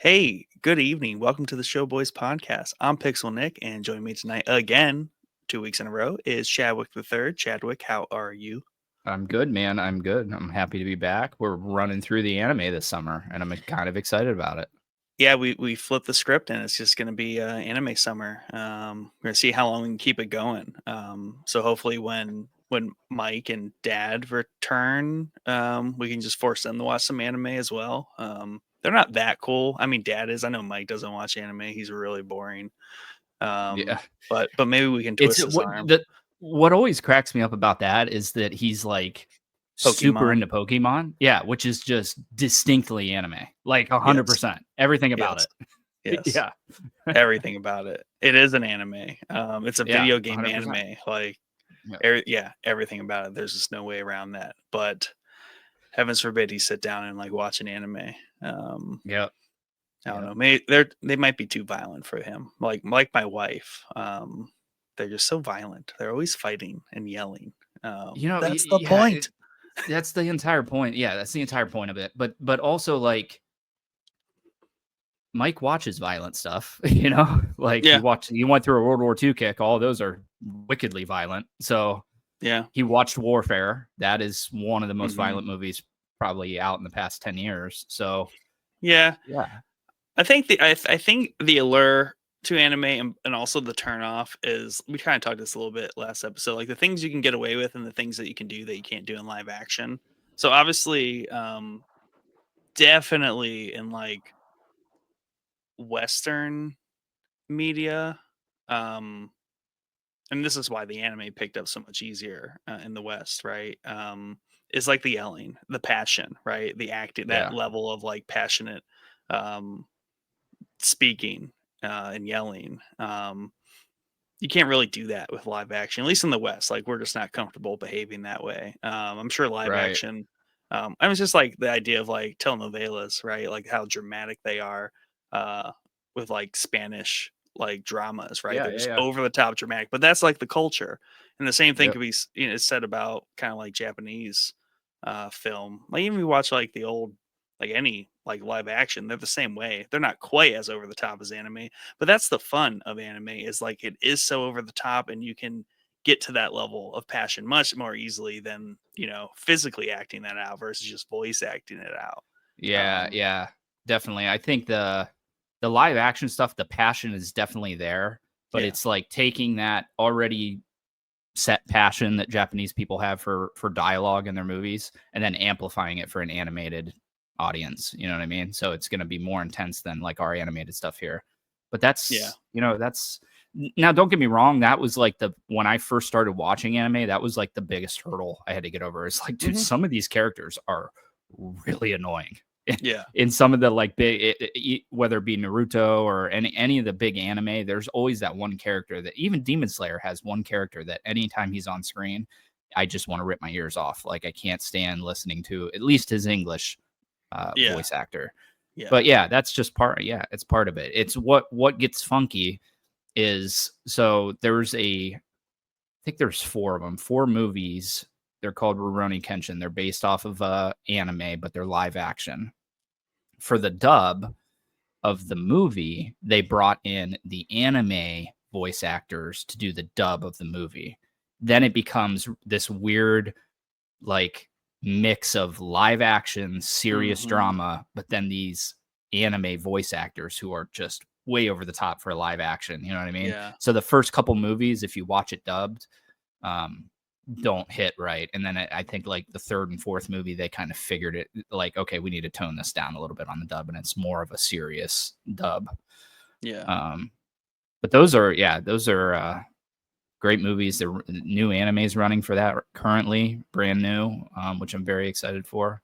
Hey, good evening. Welcome to the Showboys podcast. I'm Pixel Nick, and joining me tonight again, 2 weeks in a row, is Chadwick the Third. Chadwick, how are you? I'm good, man. I'm good. I'm happy to be back. We're running through the anime this summer, and I'm kind of excited about it. Yeah, we flipped the script, and it's just going to be anime summer. We're gonna see how long we can keep it going. So hopefully, when Mike and Dad return, we can just force them to watch some anime as well. They're not that cool. I mean, Dad is. I know Mike doesn't watch anime. He's really boring. Yeah, But maybe we can it's twist his arm. what always cracks me up about that is that he's like super Pokemon. into Pokemon. Yeah, which is just distinctly anime, like Yes. 100%. Everything about Yes. it. Yes. Yeah, Everything about it. It is an anime. It's a yeah, video game 100%. anime. Like, Yeah, yeah, everything about it. There's just no way around that. But heavens forbid he sit down and like watch an anime. yeah, I don't yeah. know. Maybe they might be too violent for him. Like my wife. They're just so violent. They're always fighting and yelling. That's the Yeah. point. That's the entire point. Yeah, that's the entire point of it. But also like Mike watches violent stuff, like Yeah. he went through a World War II kick. All of those are wickedly violent. So Yeah. he watched Warfare. That is one of the most Hmm. violent movies probably out in the past 10 years. So Yeah. yeah, I think the allure to anime and also the turn off is we kind of talked this a little bit last episode, like the things you can get away with and the things that you can do that you can't do in live action. So obviously, definitely in like Western media, um, and this is why the anime picked up so much easier in the West, right? Is like the yelling, the passion, right? The acting, that yeah, level of like passionate um, speaking and yelling. You can't really do that with live action, at least in the West. Like we're just not comfortable behaving that way. I'm sure live right. action. I was just like the idea of like telenovelas, right? Like how dramatic they are uh, with like Spanish like dramas, right? Yeah, They're yeah, just yeah. over the top dramatic, but that's like the culture. And the same thing Yep. could be said about kind of like Japanese film. Like even if you watch like the old like any like live action, they're the same way. They're not quite as over the top as anime, but that's the fun of anime is like it is so over the top and you can get to that level of passion much more easily than physically acting that out versus just voice acting it out. Yeah, um yeah. Definitely. I think the live action stuff, the passion is definitely there, but yeah. it's like taking that already set passion that Japanese people have for dialogue in their movies and then amplifying it for an animated audience. You know what I mean? So it's going to be more intense than like our animated stuff here. But Yeah. that's now don't get me wrong, that was like the when I first started watching anime, that was like the biggest hurdle I had to get over. It's like, dude, Hmm. some of these characters are really annoying. Yeah. In some of the like big whether it be Naruto or any of the big anime, there's always that one character that even Demon Slayer has one character that anytime he's on screen, I just want to rip my ears off. Like I can't stand listening to at least his English Yeah. voice actor. Yeah. But yeah, that's just part. Yeah, it's part of it. It's what gets funky is so I think there's four of them, four movies. They're called Rurouni Kenshin. They're based off of anime, but they're live action. For the dub of the movie, they brought in the anime voice actors to do the dub of the movie. Then it becomes this weird, like, mix of live action, serious Hmm. drama, but then these anime voice actors who are just way over the top for live action. You know what I mean? Yeah. So the first couple movies, if you watch it dubbed, um, don't hit right. And then I think like the third and fourth movie, they kind of figured it like, okay, we need to tone this down a little bit on the dub, and it's more of a serious dub. Yeah. Um, but those are great movies. The new animes running for that currently, brand new, which I'm very excited for.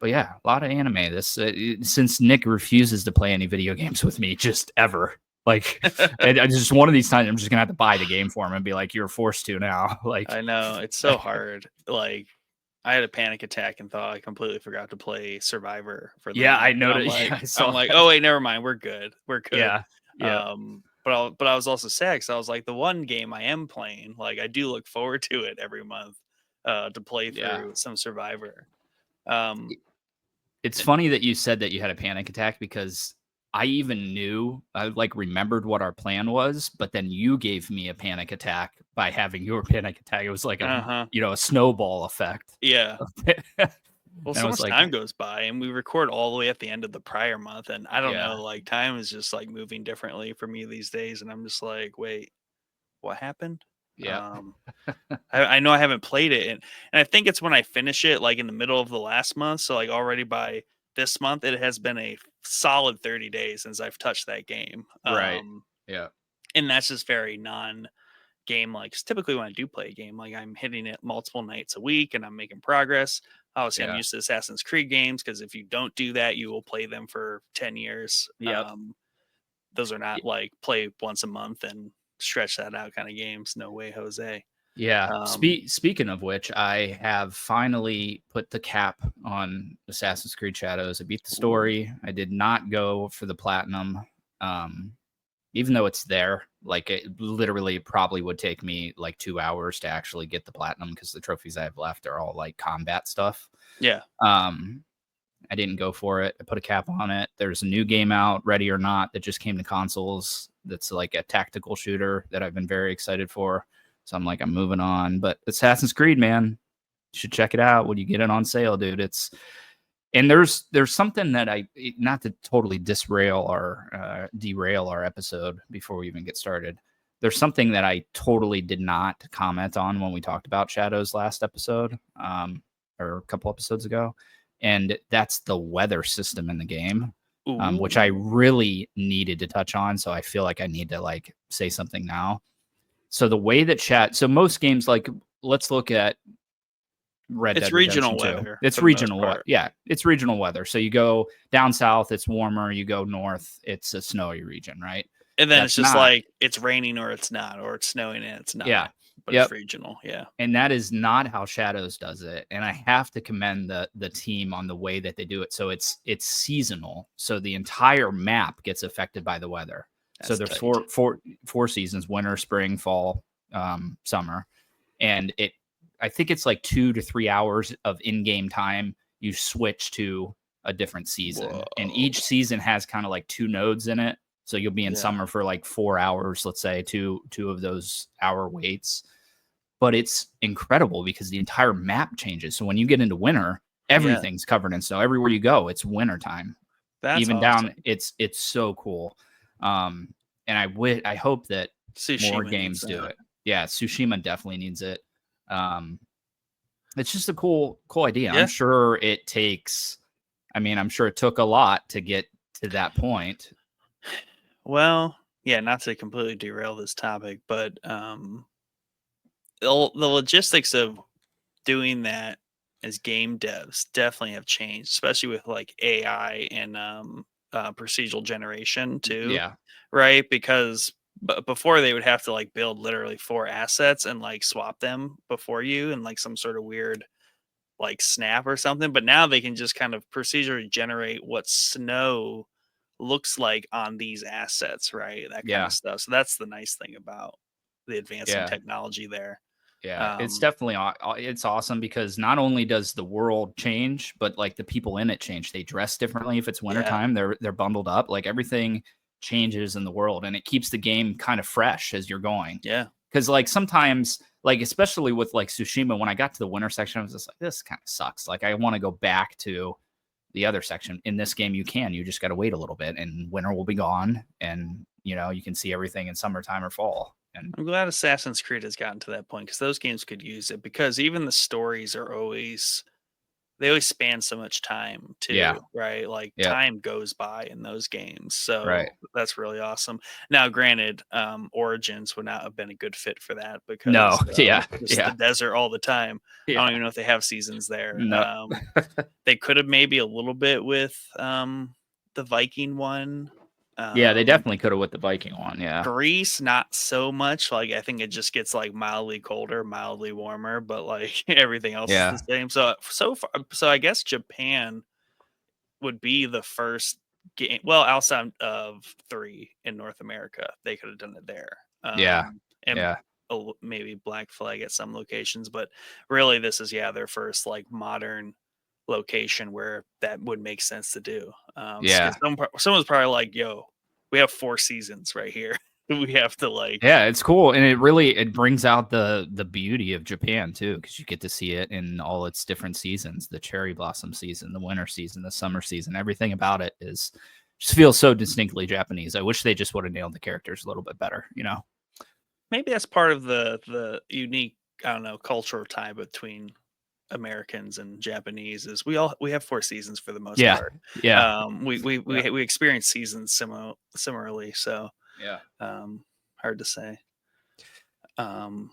But yeah, a lot of anime. This since Nick refuses to play any video games with me, just ever. Like, I just one of these times, I'm just gonna have to buy the game for him and be like, "You're forced to now." Like, I know it's so hard. Like I had a panic attack and thought I completely forgot to play Survivor for yeah, them. I And noticed. Yeah, I I'm saw like, that. oh wait, never mind. We're good. We're good. Yeah, yeah, But I was also sad because I was like, the one game I am playing, like I do look forward to it every month, to play yeah. through some Survivor. Um, It's funny that you said that you had a panic attack because I even knew I like remembered what our plan was, but then you gave me a panic attack by having your panic attack. It was like a Uh-huh. a snowball effect. Yeah. And Well, I so was much like, time goes by, and we record all the way at the end of the prior month, and I don't yeah, know, like, time is just, like, moving differently for me these days, and I'm just like, "Wait, what happened?" yeah, Um, I know I haven't played it, and I think it's when I finish it, like, in the middle of the last month, so, like, already by this month, it has been a solid 30 days since I've touched that game, right, yeah, and that's just very non-game like. 'Cause typically, when I do play a game, like, I'm hitting it multiple nights a week, and I'm making progress. Obviously, I'm yeah, used to Assassin's Creed games because if you don't do that, you will play them for 10 years. yep. Those are not, like, play once a month and stretch that out kinda games. No way, Jose. Yeah. Um Speaking of which, I have finally put the cap on Assassin's Creed Shadows. I beat the Ooh. story. I did not go for the platinum. Um, even though it's there, like it literally probably would take me like 2 hours to actually get the platinum because the trophies I have left are all like combat stuff. Yeah. Um, I didn't go for it. I put a cap on it. There's a new game out, Ready or Not, that just came to consoles. That's like a tactical shooter that I've been very excited for. So I'm like, I'm moving on. But Assassin's Creed, man, you should check it out when you get it on sale, dude. It's and there's something that not to totally derail our episode before we even get started. There's something that I totally did not comment on when we talked about Shadows last episode, or a couple episodes ago, and that's the weather system in the game, which I Ooh. really needed to touch on. So I feel like I need to like say something now. So the way that so most games, like let's look at Red It's Dead Redemption regional 2. weather It's for the most regional part. yeah, it's regional weather. So you go down south, it's warmer, you go north, it's a snowy region, right? And then it's That's just not like, it's raining or it's not, or it's snowing and it's yeah. not, but it's Yep. regional, yeah. And that is not how Shadows does it. And I have to commend the team on the way that they do it. So it's seasonal. So the entire map gets affected by the weather. So That's there's tight. four seasons: winter, spring, fall, summer, and I think it's like 2 to 3 hours of in-game time. You switch to a different season, and each Whoa. season has kind of like two nodes in it. So you'll be in Yeah. summer for like 4 hours, let's say two of those hour waits. But it's incredible because the entire map changes. So when you get into winter, Yeah. everything's covered in snow. Everywhere you go, it's winter time. That's Even down, awesome. it's so cool. And I hope that more Tsushima needs games do that. it. Yeah, Tsushima definitely needs it. Um, it's just a cool idea. I'm Yeah. sure it takes. I mean, I'm sure it took a lot to get to that point. Well, yeah, not to completely derail this topic, but the logistics of doing that as game devs definitely have changed, especially with like AI and procedural generation too, Yeah, right? Because before they would have to like build literally four assets and like swap them before you and like some sort of weird like snap or something, but now they can just kind of procedurally generate what snow looks like on these assets, right? That kind of yeah, stuff. So that's the nice thing about the advancing yeah. technology there. Yeah, it's Um, definitely it's awesome because not only does the world change, but like the people in it change. They dress differently if it's yeah, wintertime, they're bundled up. Like everything changes in the world and it keeps the game kind of fresh as you're going. yeah, Cuz like sometimes like especially with like Tsushima when I got to the winter section I was just like this kind of sucks. Like I want to go back to the other section. In this game you can. You just got to wait a little bit and winter will be gone and you can see everything in summertime or fall. And I'm glad Assassin's Creed has gotten to that point because those games could use it because even the stories are always they always span so much time yeah. too, right? Like Yeah. time goes by in those games. Right. So that's really awesome. Now, granted, Origins would not have been a good fit for that No, because yeah, just the yeah, desert all the time. I don't yeah. even know if they have seasons there. No, They could have maybe a little bit with the Viking one. yeah, they Um, definitely could have with the Viking one. Yeah, Greece, not so much. Like I think it just gets like mildly colder, mildly warmer, but like everything else is the yeah, same. So far, so I guess Japan would be the first game. Well, outside of three in North America, they could have done it there. yeah, And yeah, maybe Black Flag at some locations, but really, this is their first like modern location where that would make sense to do. Yeah. Because someone's probably like, "Yo, we have 4 seasons right here. We have to like." Yeah, it's cool, and it brings out the beauty of Japan too, because you get to see it in all its different seasons: the cherry blossom season, the winter season, the summer season. Everything about it is just feels so distinctly Japanese. I wish they just would have nailed the characters a little bit better, you know? Maybe that's part of the unique, I don't know, cultural tie between Americans and Japanese is we have 4 seasons for the most Yeah, part. yeah, yeah, We experience seasons similarly, so yeah. hard to say. Um,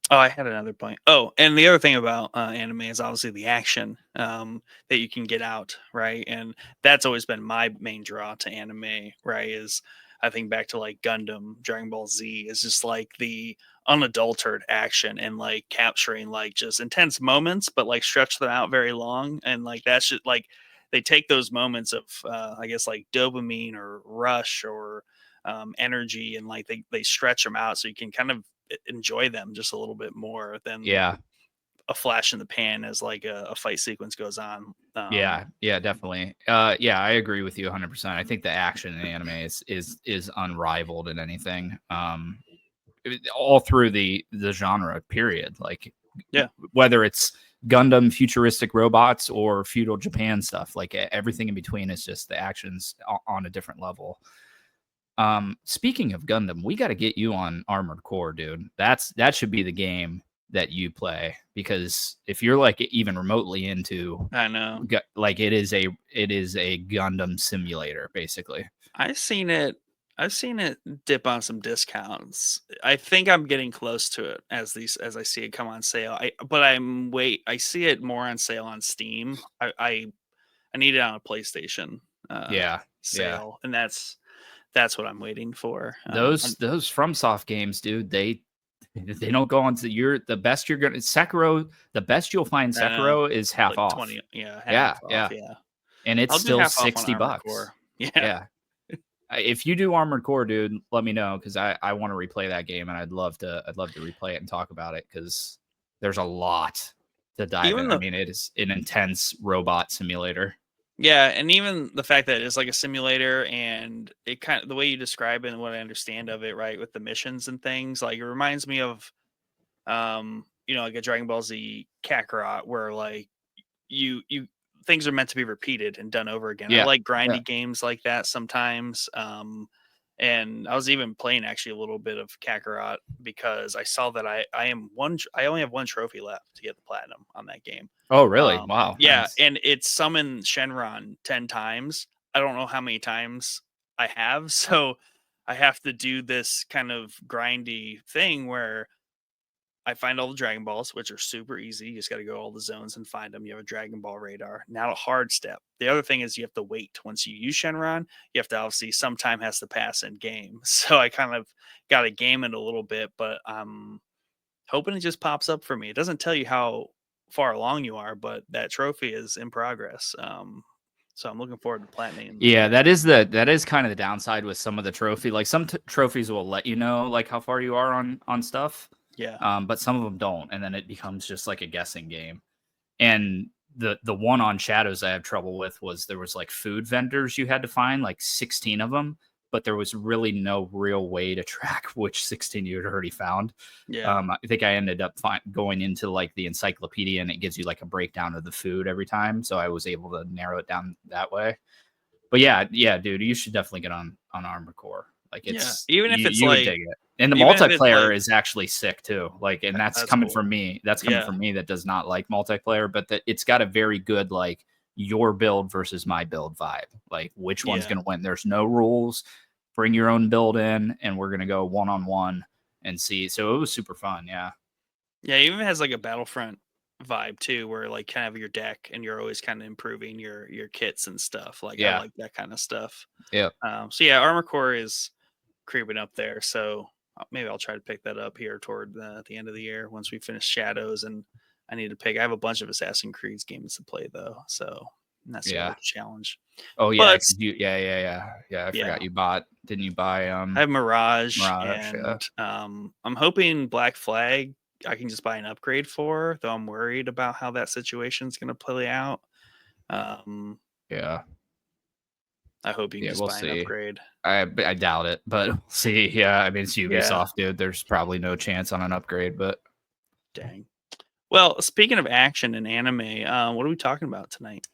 oh, I had another point. Oh, and the other thing about anime is obviously the action that you can get out, right? And that's always been my main draw to anime, right? Is I think back to like Gundam, Dragon Ball Z is just like the unadulterated action and like capturing like just intense moments, but like stretch them out very long. And like that's just like they take those moments of I guess like dopamine or rush or energy and like they stretch them out so you can kind of enjoy them just a little bit more than Yeah, a flash in the pan as like a fight sequence goes on. yeah, yeah, definitely. Yeah, I agree with you 100%. I think the action in anime is unrivaled in anything. All through the genre period, like Yeah, whether it's Gundam futuristic robots or feudal Japan stuff, like everything in between is just the actions on a different level. Speaking of Gundam, we got to get you on Armored Core, dude. That should be the game that you play, because if you're like even remotely into I know. like it is a Gundam simulator basically. I've seen it. I've seen it dip on some discounts. I think I'm getting close to it as I see it come on sale. I see it more on sale on Steam. I need it on a PlayStation uh Yeah, yeah. sale, and that's what I'm waiting for. Those FromSoft games, dude, they don't go on to you're the best you're gonna Sekiro, the best you'll find I know, Sekiro is half like off. 20, yeah, half Yeah, off, yeah. yeah. And it's I'll do still half off on 60 Armored bucks. Core. Yeah. Yeah. If you do Armored Core, dude, let me know, because I want to replay that game, and I'd love to replay it and talk about it, because there's a lot to dive Even in. I the mean, it is an intense robot simulator. Yeah, and even the fact that it's like a simulator and it kind of the way you describe it and what I understand of it, right, with the missions and things, like it reminds me of like a Dragon Ball Z Kakarot where like you things are meant to be repeated and done over again. I Yeah. like Yeah. grindy games like that sometimes. And I was even playing actually a little bit of Kakarot because I saw that I only have one trophy left to get the platinum on that game. Oh, really? Wow. Yeah, Nice. and it summoned Shenron 10 times. I don't know how many times I have, so I have to do this kind of grindy thing where I find all the Dragon Balls, which are super easy. You just got to go all the zones and find them. You have a Dragon Ball radar. Now a hard step. The other thing is you have to wait. Once you use Shenron, you have to obviously some time has to pass in game. So I kind of got to game it a little bit, but I'm hoping it just pops up for me. It doesn't tell you how far along you are, but that trophy is in progress. So I'm looking forward to platinum Yeah, it. that is kind of the downside with some of the trophy. Like some trophies will let you know like how far you are on stuff, Yeah. but some of them don't, and then it becomes just like a guessing game. And the one on Shadows I have trouble with was there was like food vendors you had to find, like 16 of them, but there was really no real way to track which 16 you had already found. Yeah. I think I ended up going into like the encyclopedia, and it gives you like a breakdown of the food every time, so I was able to narrow it down that way. But yeah, yeah, dude, you should definitely get on Armored Core. Like Yeah. it's Even if it's you would like dig it. And the even if it's multiplayer like is actually sick too. Like, and that's that's coming cool. from me. That's coming Yeah. from me that does not like multiplayer, but that it's got a very good like your build versus my build vibe. Like which one's Yeah. gonna win? There's no rules. Bring your own build in, and we're gonna go 1-on-1 and see. So it was super fun. Yeah. Yeah, it even has like a Battlefront vibe too, where like kind of your deck and you're always kind of improving your kits and stuff. Like I Yeah. like that kind of stuff. Yeah. So yeah, Armor Core is creeping up there. So maybe I'll try to pick that up here toward the end of the year once we finish Shadows. And I need to pick. I have a bunch of Assassin's Creed games to play though, so that's the other Yeah. challenge. Oh yeah, But 'cause yeah. I yeah, forgot you bought. Didn't you buy I have Mirage, Mirage? Yeah. and I'm hoping Black Flag I can just buy an upgrade for, though I'm worried about how that situation's going to play out. Um, Yeah. I hope you can Yeah, just we'll buy an see. upgrade. I doubt it, but we'll see. Yeah, I mean, it's Yeah, Ubisoft, dude. There's probably no chance on an upgrade, but dang. Well, speaking of action and anime, what are we talking about tonight,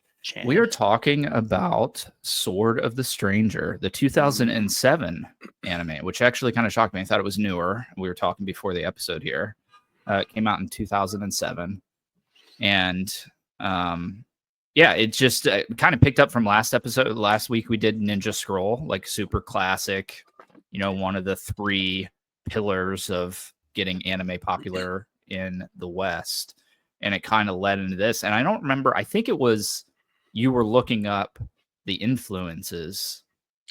we are Chad? talking about Sword of the Stranger, the Mm, 2007 anime, which actually kind of shocked me. I thought it was newer. We were talking before the episode here. It came out in 2007. And um, yeah, it just kind of picked up from last episode. Last week we did Ninja Scroll, like super classic, one of the three pillars of getting anime popular in the West. And it kind of led into this. And I don't remember, I think it was you were looking up the influences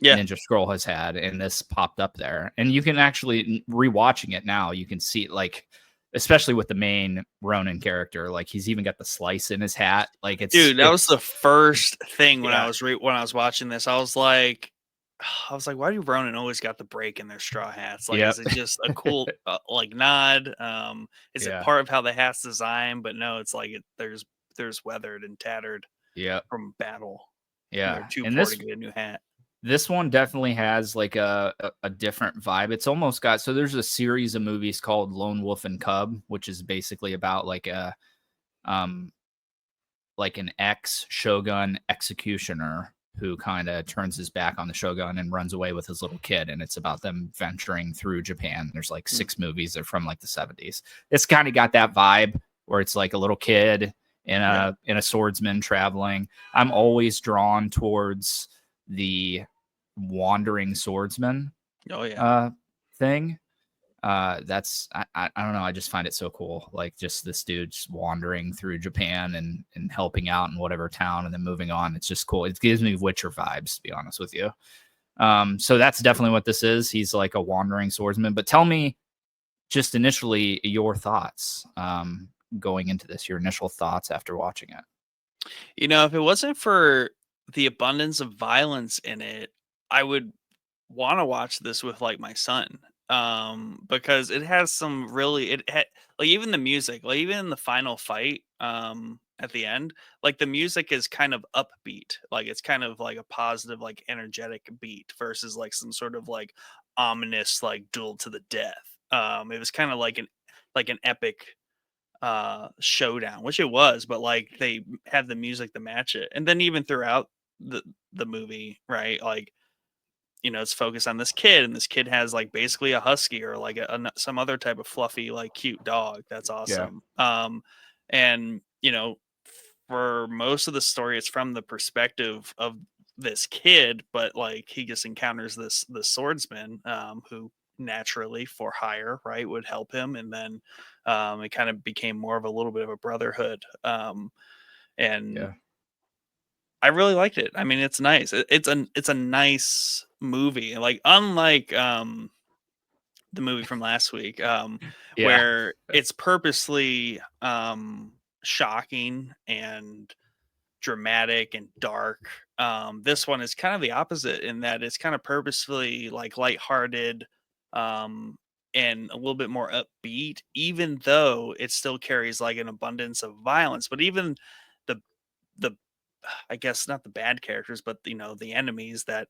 yeah, Ninja Scroll has had, and this popped up there. And you can actually rewatching it now, you can see like, especially with the main Ronin character, like he's even got the slice in his hat. Like dude, that was it's the first thing when I yeah, was when I was watching this. I was like, why do Ronin always got the break in their straw hats? Like, yep, is it just a cool like nod? Is it yeah, part of how the hat's designed? But no, it's like there's weathered and tattered yep, from battle, and they're yeah. too And poor to this get a new hat. this one definitely has like a different vibe. It's almost got so there's a series of movies called Lone Wolf and Cub, which is basically about um like an ex shogun executioner who kind of turns his back on the shogun and runs away with his little kid, and it's about them venturing through Japan. There's like Hmm. 6 movies that are from like the 70s. It's kind of got that vibe where it's like a little kid in Yeah. a swordsman traveling. I'm always drawn towards the wandering swordsman Oh yeah. uh thing. That's I don't know, I just find it so cool, like just this dude just wandering through Japan and helping out in whatever town and then moving on. It's just cool. It gives me Witcher vibes, to be honest with you. So that's definitely what this is. He's like a wandering swordsman. But tell me just initially your thoughts, going into this, your initial thoughts after watching it. If it wasn't for the abundance of violence in it, I would want to watch this with like my son. Because it has some really like even the music, like even in the final fight, at the end, like the music is kind of upbeat. Like it's kind of like a positive, like energetic beat versus like some sort of like ominous like duel to the death. It was kind of like an epic showdown, which it was, but like they had the music to match it. And then even throughout the movie, right? Like, it's focused on this kid, and this kid has like basically a husky or like some other type of fluffy, like cute dog. That's Yeah. awesome. And for most of the story, it's from the perspective of this kid, but like he just encounters the swordsman, who naturally for hire, right, would help him, and then it kind of became more of a little bit of a brotherhood. And Yeah. I really liked it. I mean, it's nice. It's a nice movie. Like unlike the movie from last week, Yeah. where it's purposely shocking and dramatic and dark. This one is kind of the opposite in that it's kind of purposefully like lighthearted, um, and a little bit more upbeat, even though it still carries like an abundance of violence. But even the the I guess not the bad characters, but the enemies that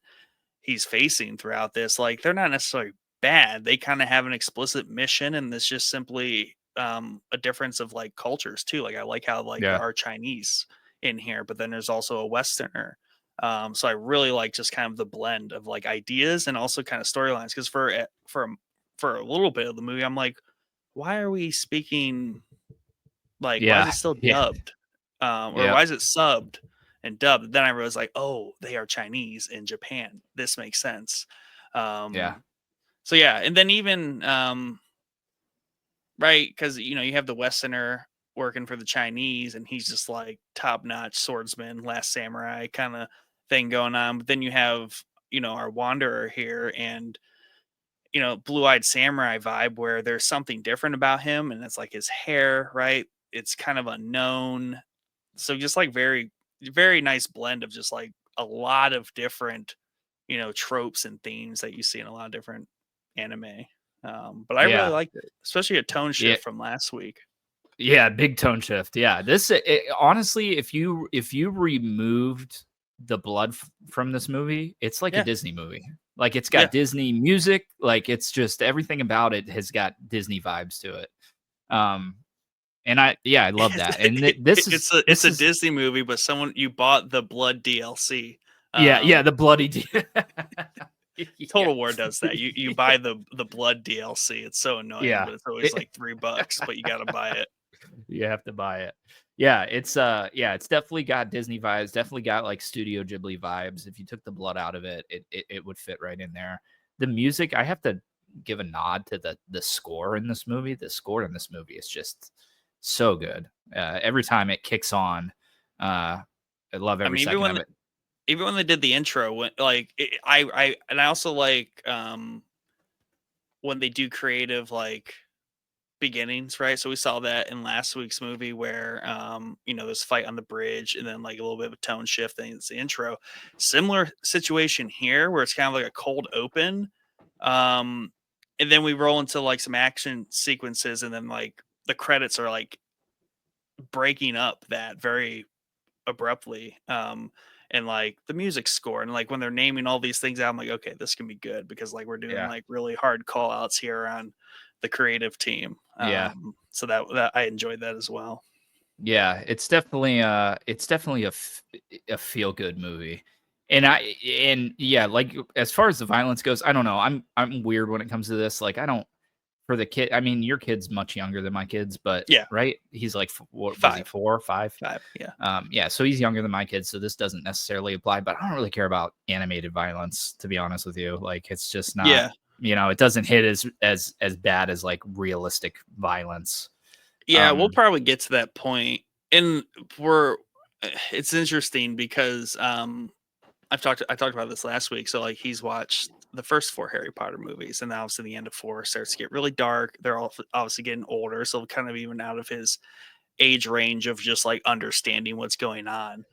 he's facing throughout this, like they're not necessarily bad. They kind of have an explicit mission, and it's just simply a difference of like cultures too. Like I like how like there Yeah. are Chinese in here, but then there's also a Westerner. So I really like just kind of the blend of like ideas and also kind of storylines. Because for a little bit of the movie, I'm like, why are we speaking like why is Yeah. it still Yeah. dubbed? Or Yep. why is it subbed and dubbed? Then I realized like, oh, they are Chinese in Japan. This makes sense. Yeah. Um, so yeah, and then even right, because you have the Westerner working for the Chinese, and he's just like top notch swordsman, last samurai kind of thing going on. But then you have our wanderer here, and blue eyed samurai vibe where there's something different about him, and it's like his hair, right? It's kind of unknown. So just like very, very nice blend of just like a lot of different, tropes and themes that you see in a lot of different anime. But I really Yeah. liked it, especially a tone Yeah. shift from last week. Yeah, big tone shift. Yeah, honestly, if you removed the blood from this movie, it's like a Yeah, Disney movie. Like it's yeah. got Disney music. Like it's just everything about it has got Disney vibes to it. Um, and I love that. And this is It's this a is Disney movie, but someone you bought the blood DLC. yeah, Um, the bloody yeah, Total War does that. You buy the blood DLC. It's so annoying, yeah. but it's always like $3, but you got to buy it. You have to buy it. Yeah, it's definitely got Disney vibes, definitely got like Studio Ghibli vibes. If you took the blood out of it, it would fit right in there. The music, I have to give a nod to the score in this movie. The score in this movie is just so good. Every time it kicks on, I love I every mean, second of it. even when they did the intro, when like I also like when they do creative like beginnings, right? So we saw that in last week's movie where this fight on the bridge and then like a little bit of a tone shift and it's the intro. Similar situation here where it's kind of like a cold open. And then we roll into like some action sequences and then like the credits are like breaking up that very abruptly. And like the music score and like when they're naming all these things out, I'm like, okay, this can be good because like we're doing Yeah. like really hard call outs here on the creative team. Yeah. So that I enjoyed that as well. Yeah, it's definitely a feel good movie. And yeah, like as far as the violence goes, I don't know. I'm weird when it comes to this. Like I don't for the kid. I mean, your kid's much younger than my kids, but Yeah, right? He's like what was he 5, 4, 5? 5. Yeah, Yeah, so he's younger than my kids, so this doesn't necessarily apply, but I don't really care about animated violence to be honest with you. Like it's just not, yeah, it doesn't hit as bad as like realistic violence. yeah. We'll Um probably get to that point, and we're. It's interesting because I talked about this last week. So like he's watched the first 4 Harry Potter movies, and now obviously the end of 4 starts to get really dark. They're all obviously getting older, so kind of even out of his age range of just like understanding what's going on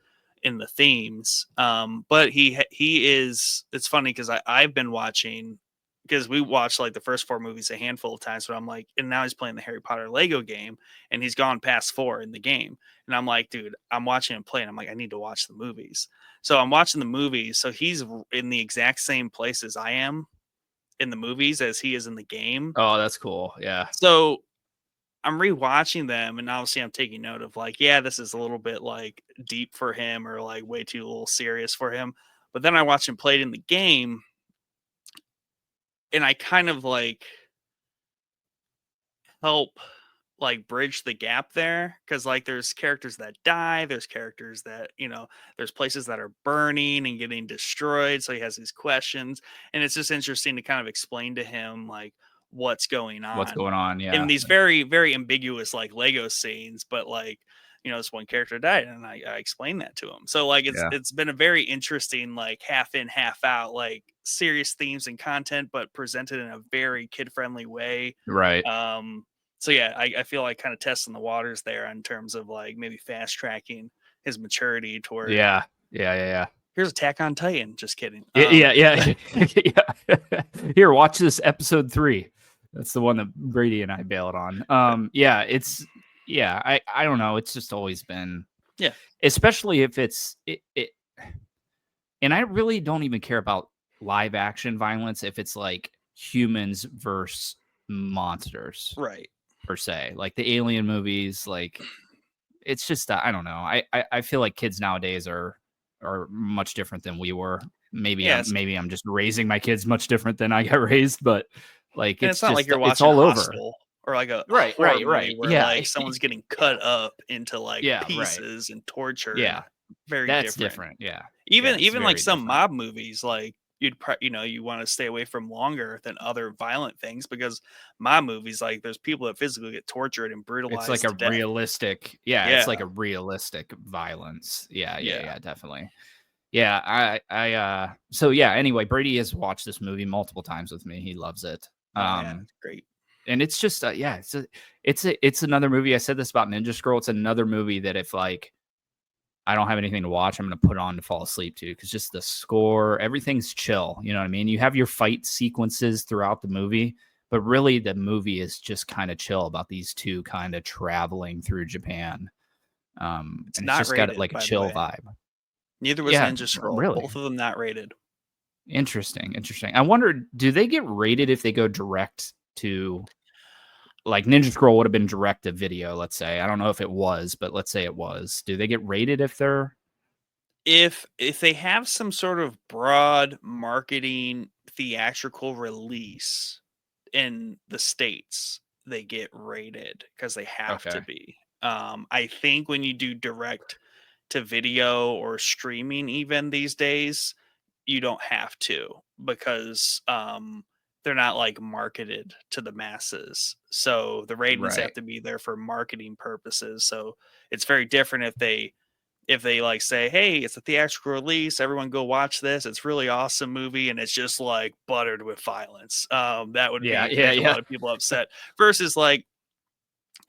in the themes. But he is. It's funny because I've been watching because we watched like the first 4 movies a handful of times, but I'm like, and now he's playing the Harry Potter Lego game, and he's gone past 4 in the game, and I'm like, dude, I'm watching him play, and I'm like, I need to watch the movies. So I'm watching the movies. So he's in the exact same place as I am in the movies as he is in the game. oh, that's cool. Yeah. So I'm rewatching them, and obviously I'm taking note of like, yeah, this is a little bit like deep for him or like way too a little serious for him. But then I watch him play it in the game, and I kind of like help like bridge the gap there because like there's characters that die, there's characters that there's places that are burning and getting destroyed, so he has these questions, and it's just interesting to kind of explain to him like what's going What's on going on? in Yeah. these very very ambiguous like Lego scenes, but like this one character died, and I explained that to him. So like Yeah. it's been a very interesting like half in half out like serious themes and content, but presented in a very kid friendly way. Right. So yeah, I feel like kind of testing the waters there in terms of like maybe fast tracking his maturity toward Yeah. Yeah. here's Attack on Titan. Just kidding. Yeah. Yeah. Here, watch this episode 3. That's the one that Brady and I bailed on. I don't know. It's just always been, Yeah. especially if it and I really don't even care about live action violence if it's like humans versus monsters Right. per se, like the Alien movies. Like it's just I don't know. I feel like kids nowadays are much different than we were. Maybe Yeah. I'm just raising my kids much different than I got raised, but like And it's it's not like just you're it's watching all over. Hostel or like a Right, horror right, movie right. where Yeah. like someone's getting cut up into like Yeah, right. pieces and tortured. Yeah. Very That's different. different. Yeah. Even it's even like very some different. mob movies, like you want to stay away from longer than other violent things because mob movies, like there's people that physically get tortured and It's like brutalized a to death. realistic, Yeah. it's like a realistic violence. Yeah, Yeah. definitely. Yeah, so yeah, anyway, Brady has watched this movie multiple times with me. He loves it. Oh yeah, it's great. And it's just it's another movie. I said this about Ninja Scroll. It's another movie that if like I don't have anything to watch, I'm going to put on to fall asleep to because just the score, everything's chill. You know what I mean? You have your fight sequences throughout the movie, but really the movie is just kind of chill about these two kind of traveling through Japan. It's And it's not just got rated, like a by the chill way. vibe. Neither was Yeah, Ninja Scroll. really. Both of them not rated. Interesting, interesting. I wonder, do they get rated if they go direct to, like Ninja Scroll would have been direct to video, let's say. I don't know if it was, but let's say it was. Do they get rated if they're If they have some sort of broad marketing theatrical release in the States, they get rated because they have to okay? be. I think when you do direct to video or streaming even these days, you don't have to because they're not like marketed to the masses. So the ratings have Right. to be there for marketing purposes. So it's very different if they like say, "Hey, it's a theatrical release, everyone go watch this. It's really awesome movie," and it's just like buttered with violence. That would Yeah, be yeah, make a yeah. lot of people upset. Versus like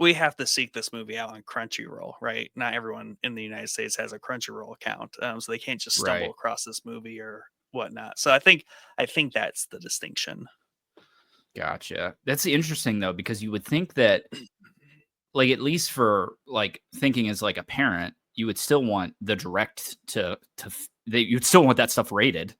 we have to seek this movie out on Crunchyroll, right? Not everyone in the United States has a Crunchyroll account, so they can't just stumble Right. across this movie or whatnot. So I think that's the distinction. Gotcha. That's interesting though, because you would think that, like, at least for like thinking as like a parent, you would still want the direct you'd still want that stuff rated,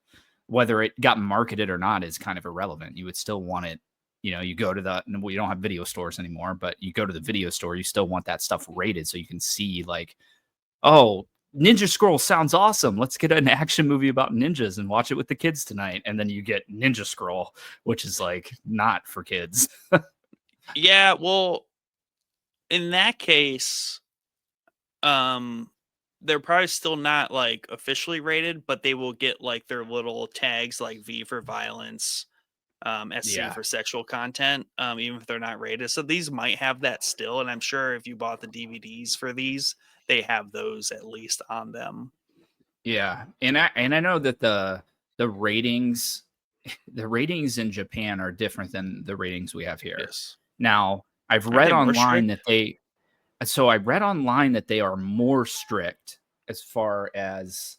whether it got marketed or not is kind of irrelevant. You would still want it. You go to well, you don't have video stores anymore, but you go to the video store, you still want that stuff rated so you can see like, oh, Ninja Scroll sounds awesome. Let's get an action movie about ninjas and watch it with the kids tonight. And then you get Ninja Scroll, which is like not for kids. Yeah, well, in that case, um, they're probably still not like officially rated, but they will get like their little tags like V for violence, SC Yeah. for sexual content, even if they're not rated. So these might have that still, and I'm sure if you bought the DVDs for these, they have those at least on them. Yeah, and I know that the ratings the ratings in Japan are different than the ratings we have here. Yes. Now, I've Aren't read they more online strict? that I read online that they are more strict as far as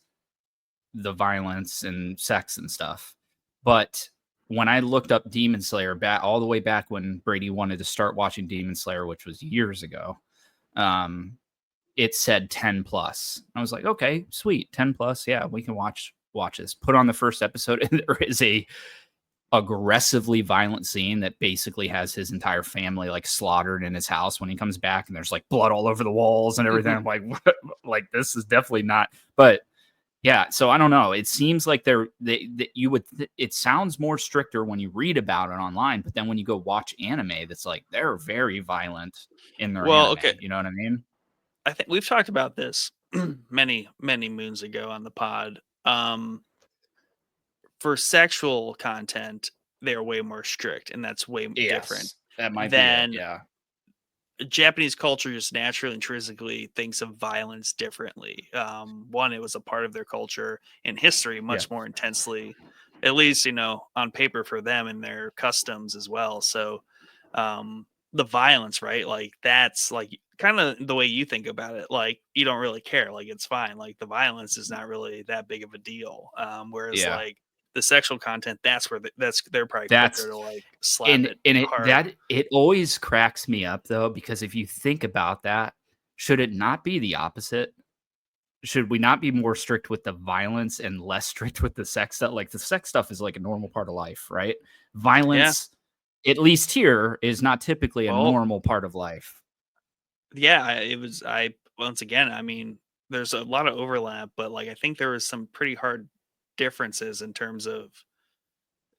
the violence and sex and stuff. But when I looked up Demon Slayer back all the way back when Brady wanted to start watching Demon Slayer, which was years ago, um, it said 10 plus. I was like, okay, sweet, 10 plus. Yeah, we can watch this. Put on the first episode, and there is a aggressively violent scene that basically has his entire family like slaughtered in his house when he comes back, and there's like blood all over the walls and everything. I'm like, what? Like this is definitely not. But yeah, so I don't know. It seems like you would. It sounds more stricter when you read about it online, but then when you go watch anime, that's like they're very violent in their Well, anime. okay. You know what I mean? I think we've talked about this many, many moons ago on the pod. For sexual content, they're way more strict, and that's way different Yes, that might be it, than yeah. Japanese culture just naturally intrinsically thinks of violence differently. One, it was a part of their culture and history Yeah. much more intensely, at least on paper for them and their customs as well. So the violence, right? Like that's like kind of the way you think about it. Like you don't really care. Like it's fine. Like the violence is not really that big of a deal. Whereas Yeah. like the sexual content, that's where they're probably quicker That's to like slap and it and hard. it always cracks me up though, because if you think about that, should it not be the opposite? Should we not be more strict with the violence and less strict with the sex stuff? Like the sex stuff is like a normal part of life, right? Yeah. Violence, at least here, is not typically a Well, normal part of life. yeah, it was. I once again, I mean, there's a lot of overlap, but like I think there was some pretty hard differences in terms of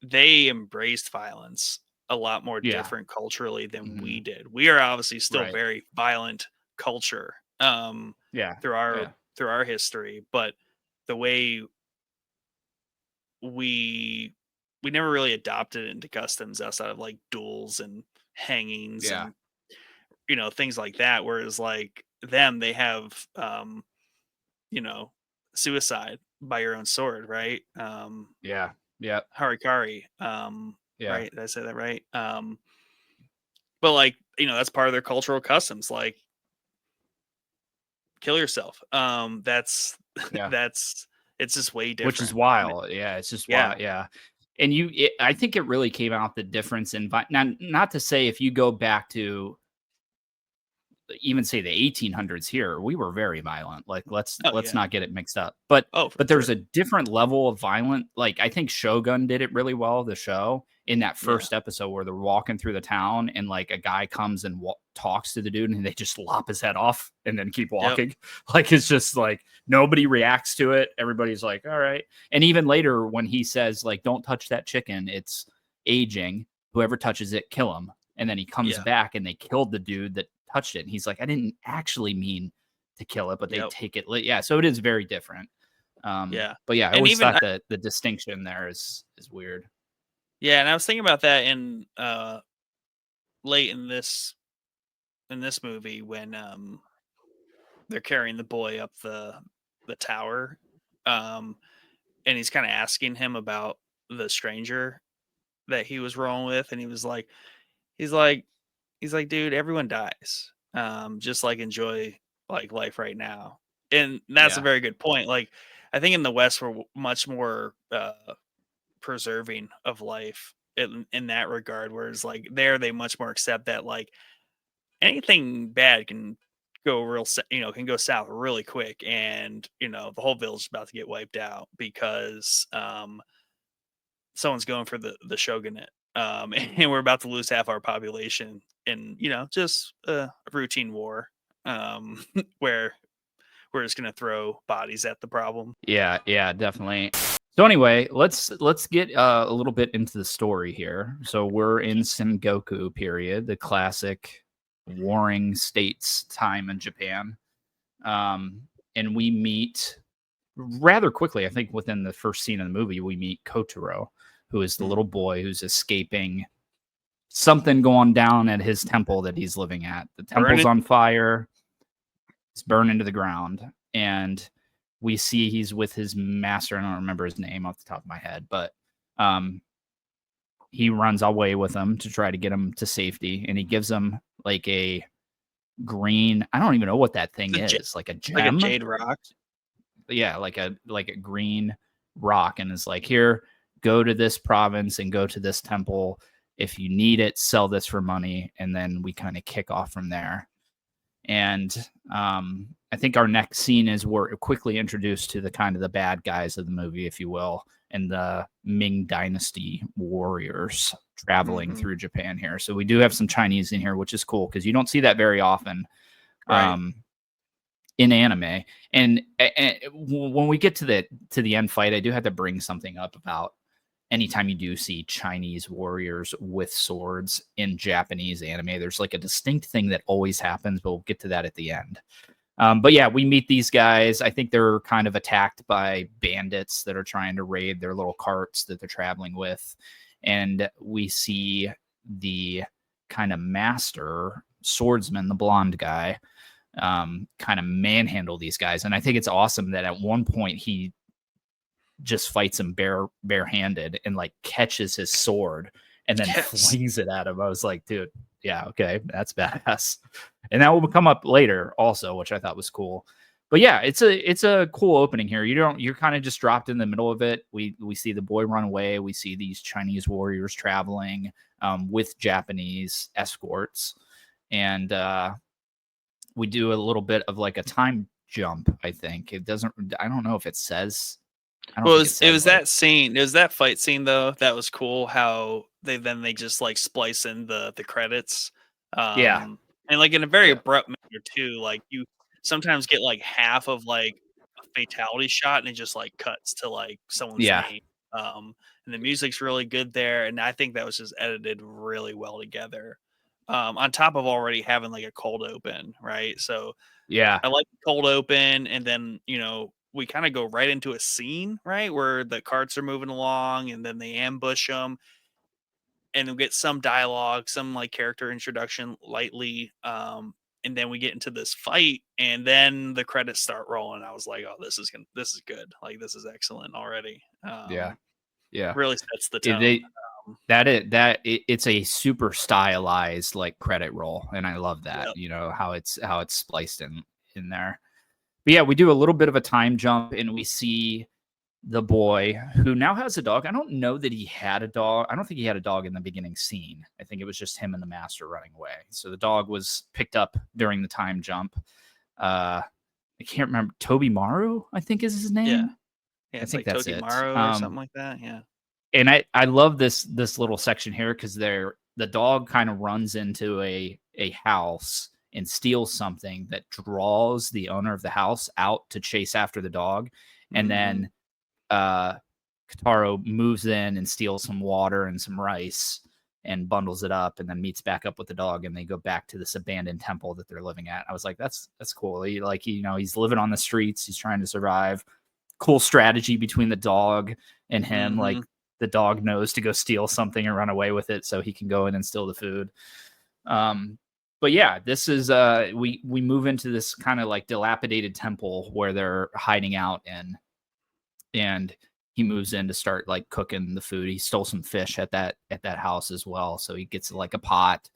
they embraced violence a lot more Yeah. different culturally than we Mhm. did. We are obviously still Right. very violent culture Yeah. through our Yeah. through our history, but the way we we never really adopted it into customs outside of like duels and hangings Yeah. and things like that. Whereas like them, they have you know, suicide by your own sword, right? Yeah. Yeah. Harikari, Yeah. right? Did I say that right? But like, that's part of their cultural customs. Like, kill yourself. That's Yeah. that's it's just way Which is different. And wild. Yeah, it's just yeah, wild. Yeah. And I think it really came out the difference in not to say if you go back to even say the 1800s here, we were very violent. Like Oh let's yeah. not get it mixed up. But Oh, for there's sure. a different level of violent. Like I think Shogun did it really well. The show in that Yeah. first episode where they're walking through the town and like a guy comes and talks to the dude and they just lop his head off and then keep Yep. walking. Like it's just like nobody reacts to it. Everybody's like, all right. And even later when he says like, don't touch that chicken, it's aging. Whoever touches it, kill him. And then he comes Yeah. back and they killed the dude that touched it. And he's like, I didn't actually mean to kill it, but they Yep. take it. Yeah. So it is very different. Yeah. But yeah, I And always even thought that the distinction there is weird. yeah, and I was thinking about that in late in this movie when they're carrying the boy up the tower, um and he's kind of asking him about the stranger that he was rolling with, and he's like he's like, dude, everyone dies. Just like enjoy like life right now. And that's a Yeah. very good point. Like I think in the West we're much more preserving of life in that regard, whereas like there they much more accept that like anything bad can go can go south really quick, and the whole village is about to get wiped out because someone's going for the shogunate, and we're about to lose half our population in just a routine war, where we're just going to throw bodies at the problem. Yeah, yeah, definitely. So anyway, let's get a little bit into the story here. So we're in Sengoku period, the classic warring states time in Japan. And we meet rather quickly, I think within the first scene of the movie, we meet Kotaro, who is the little boy who's escaping something going down at his temple that he's living at. The temple's on fire. It's burned to the ground. And we see he's with his master. I don't remember his name off the top of my head, but he runs away with him to try to get him to safety. And he gives him like a green, I don't even know what that thing is, like a gem, like a jade rock. Yeah, like a green rock, and is like, here, go to this province and go to this temple. If you need it, sell this for money. And then we kind of kick off from there. And I think our next scene is we're quickly introduced to the kind of the bad guys of the movie, if you will, and the Ming Dynasty warriors traveling through Japan here. So we do have some Chinese in here, which is cool because you don't see that very often in anime. And when we get to the end fight, I do have to bring something up about anytime you do see Chinese warriors with swords in Japanese anime, there's like a distinct thing that always happens, but we'll get to that at the end. But yeah, we meet these guys. I think they're kind of attacked by bandits that are trying to raid their little carts that they're traveling with. And we see the kind of master swordsman, the blonde guy, kind of manhandle these guys. And I think it's awesome that at one point he just fights him barehanded and like catches his sword and then flings it at him. I was like, dude, yeah, okay, that's badass. And that will come up later also, which I thought was cool. But yeah, it's a cool opening here. You're kind of just dropped in the middle of it. We see the boy run away. We see these Chinese warriors traveling with Japanese escorts, and we do a little bit of like a time jump. I think it doesn't. I don't know if it says. Well, it was that scene. It was that fight scene though. That was cool. How they just like splice in the credits. Yeah, and like in a very abrupt manner too. Like you sometimes get like half of like a fatality shot, and it just like cuts to like someone's name. And the music's really good there, and I think that was just edited really well together. On top of already having like a cold open, right? So yeah, I like the cold open, and then we kind of go right into a scene, right, where the carts are moving along, and then they ambush them, and we get some dialogue, some like character introduction lightly, and then we get into this fight, and then the credits start rolling. I was like, oh, this is good. Like this is excellent already. Yeah, really sets the tone. It's a super stylized like credit roll, and I love that. How it's spliced in there. But yeah, we do a little bit of a time jump, and we see the boy who now has a dog. I don't know that he had a dog. I don't think he had a dog in the beginning scene. I think it was just him and the master running away. So the dog was picked up during the time jump. I can't remember. Toby Maru, I think is his name. Yeah. Yeah, I it's think like that's it. Tokimaro or something like that. Yeah. And I love this little section here because the dog kind of runs into a house and steals something that draws the owner of the house out to chase after the dog. And then Kataro moves in and steals some water and some rice and bundles it up, and then meets back up with the dog, and they go back to this abandoned temple that they're living at. I was like, that's cool. He's living on the streets. He's trying to survive. Cool strategy between the dog and him. Like, the dog knows to go steal something and run away with it so he can go in and steal the food. But yeah, this is we move into this kind of like dilapidated temple where they're hiding out in, and he moves in to start like cooking the food. He stole some fish at that house as well, so he gets like a pot,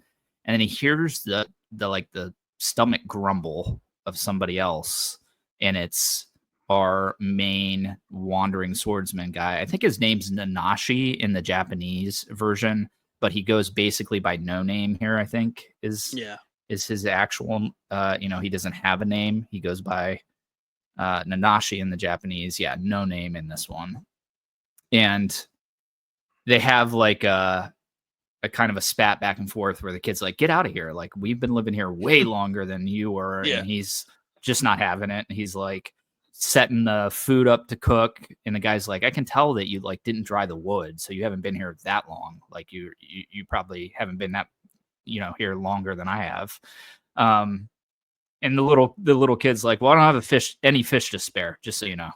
and then he hears the stomach grumble of somebody else, and it's our main wandering swordsman guy. I think his name's Nanashi in the Japanese version, but he goes basically by No Name here, I think is his actual, he doesn't have a name. He goes by Nanashi in the Japanese. Yeah, No Name in this one. And they have like a kind of a spat back and forth where the kid's like, get out of here. Like, we've been living here way longer than you were. Yeah. And he's just not having it. He's like setting the food up to cook, and the guy's like, I can tell that you like didn't dry the wood, so you haven't been here that long. Like, you probably haven't been that here longer than I have. And the little kid's like, well, I don't have any fish to spare, just so you know,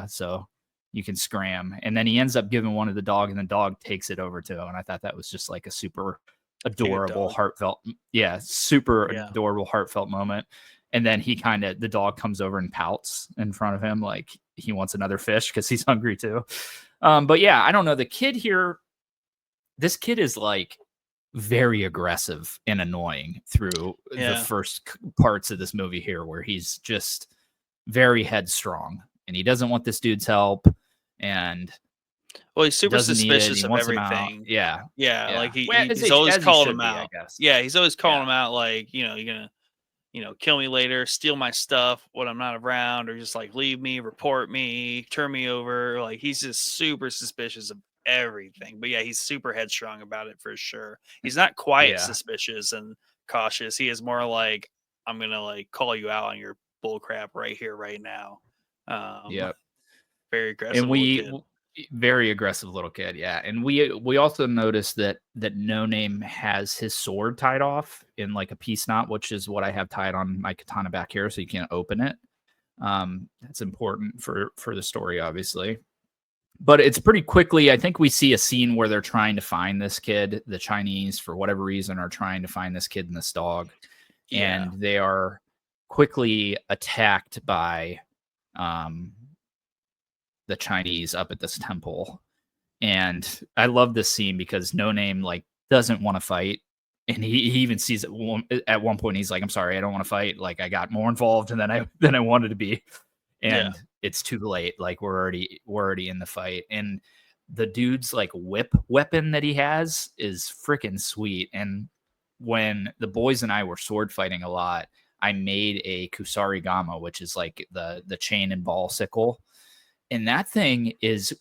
so you can scram. And then he ends up giving one to the dog, and the dog takes it over to him. And I thought that was just like a super adorable, heartfelt, adorable, heartfelt moment. And then the dog comes over and pouts in front of him like he wants another fish because he's hungry too. But yeah, I don't know. The kid here, this kid is like very aggressive and annoying through the first parts of this movie here, where he's just very headstrong and he doesn't want this dude's help. And he's super suspicious of everything. Yeah. Like he's always calling him out. I guess. Yeah, he's always calling him out. Like, you're gonna kill me later, steal my stuff when I'm not around, or just like leave me, report me, turn me over. Like, he's just super suspicious of everything. But yeah, he's super headstrong about it for sure. He's not quite suspicious and cautious. He is more like, I'm gonna like call you out on your bullcrap right here, right now. Very aggressive. Very aggressive little kid, yeah. And we also noticed that No Name has his sword tied off in like a peace knot, which is what I have tied on my katana back here, so you can't open it. That's important for the story, obviously. But it's pretty quickly, I think we see a scene where they're trying to find this kid. The Chinese, for whatever reason, are trying to find this kid and this dog. Yeah. And they are quickly attacked by the Chinese up at this temple. And I love this scene because No Name like doesn't want to fight, and he even sees it at one point. He's like, I'm sorry, I don't want to fight. Like, I got more involved than I wanted to be, and it's too late. Like, we're already in the fight. And the dude's like whip weapon that he has is freaking sweet. And when the boys and I were sword fighting a lot, I made a kusarigama, which is like the chain and ball sickle. And that thing is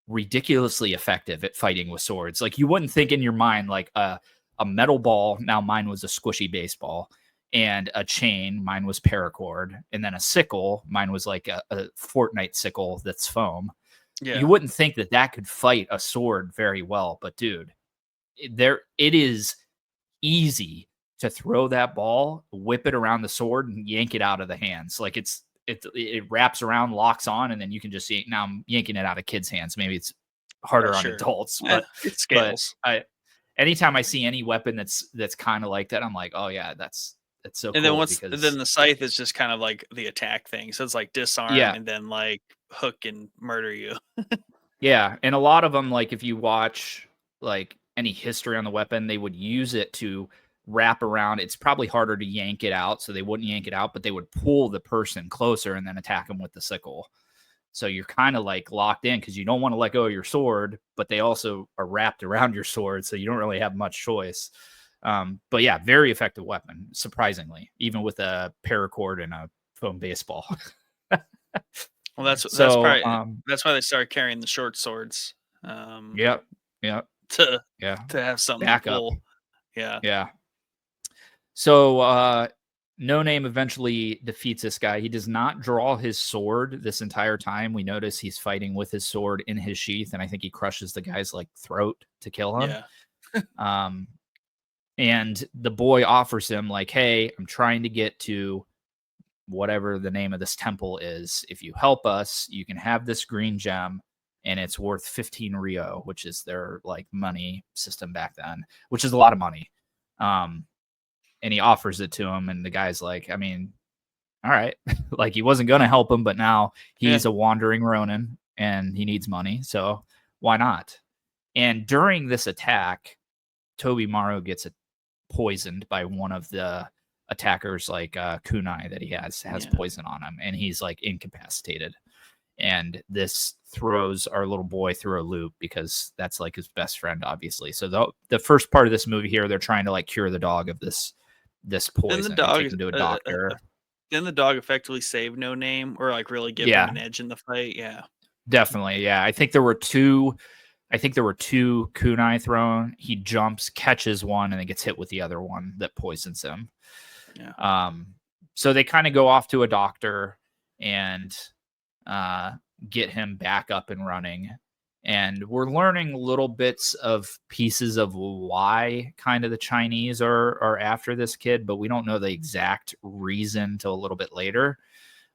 ridiculously effective at fighting with swords. Like, you wouldn't think in your mind, like a metal ball. Now mine was a squishy baseball, and a chain. Mine was paracord. And then a sickle. Mine was like a Fortnite sickle that's foam. Yeah. You wouldn't think that could fight a sword very well. But dude, it is easy to throw that ball, whip it around the sword, and yank it out of the hands. Like, it wraps around, locks on, and then you can just see. Now I'm yanking it out of kids' hands. Maybe it's harder on adults, but it scales. But anytime I see any weapon that's kind of like that, I'm like, oh yeah, that's so cool. And then the scythe is just kind of like the attack thing. So it's like disarm and then like hook and murder you. Yeah, and a lot of them, like if you watch like any history on the weapon, they would use it to wrap around. It's probably harder to yank it out, so they wouldn't yank it out, but they would pull the person closer and then attack them with the sickle. So you're kind of like locked in because you don't want to let go of your sword, but they also are wrapped around your sword, so you don't really have much choice. But yeah, very effective weapon, surprisingly, even with a paracord and a foam baseball. Well, that's So, probably that's why they started carrying the short swords. yep, yep, To yeah, have something to backup, pull. Yeah. yeah. So, No Name eventually defeats this guy. He does not draw his sword this entire time. We notice he's fighting with his sword in his sheath, and I think he crushes the guy's like throat to kill him. Yeah. Um, and the boy offers him like, "Hey, I'm trying to get to whatever the name of this temple is. If you help us, you can have this green gem, and it's worth 15 Rio, which is their like money system back then, which is a lot of money." And he offers it to him, and the guy's like, I mean, all right. Like he wasn't going to help him, but now Yeah. he's a wandering Ronin and he needs money. So why not? And during this attack, Toby Maru gets poisoned by one of the attackers, like Kunai, that he has poison on him, and he's like incapacitated. And this throws our little boy through a loop because that's like his best friend, obviously. So the first part of this movie here, they're trying to like cure the dog of this poison. Then the They dog take him to a doctor. Then the dog effectively saved No Name, or like really give him an edge in the fight. Yeah, definitely. Yeah, I think there were two kunai thrown. He jumps, catches one, and then gets hit with the other one that poisons him. Yeah. So they kind of go off to a doctor and get him back up and running. And we're learning little bits of pieces of why kind of the Chinese are after this kid, but we don't know the exact reason till a little bit later.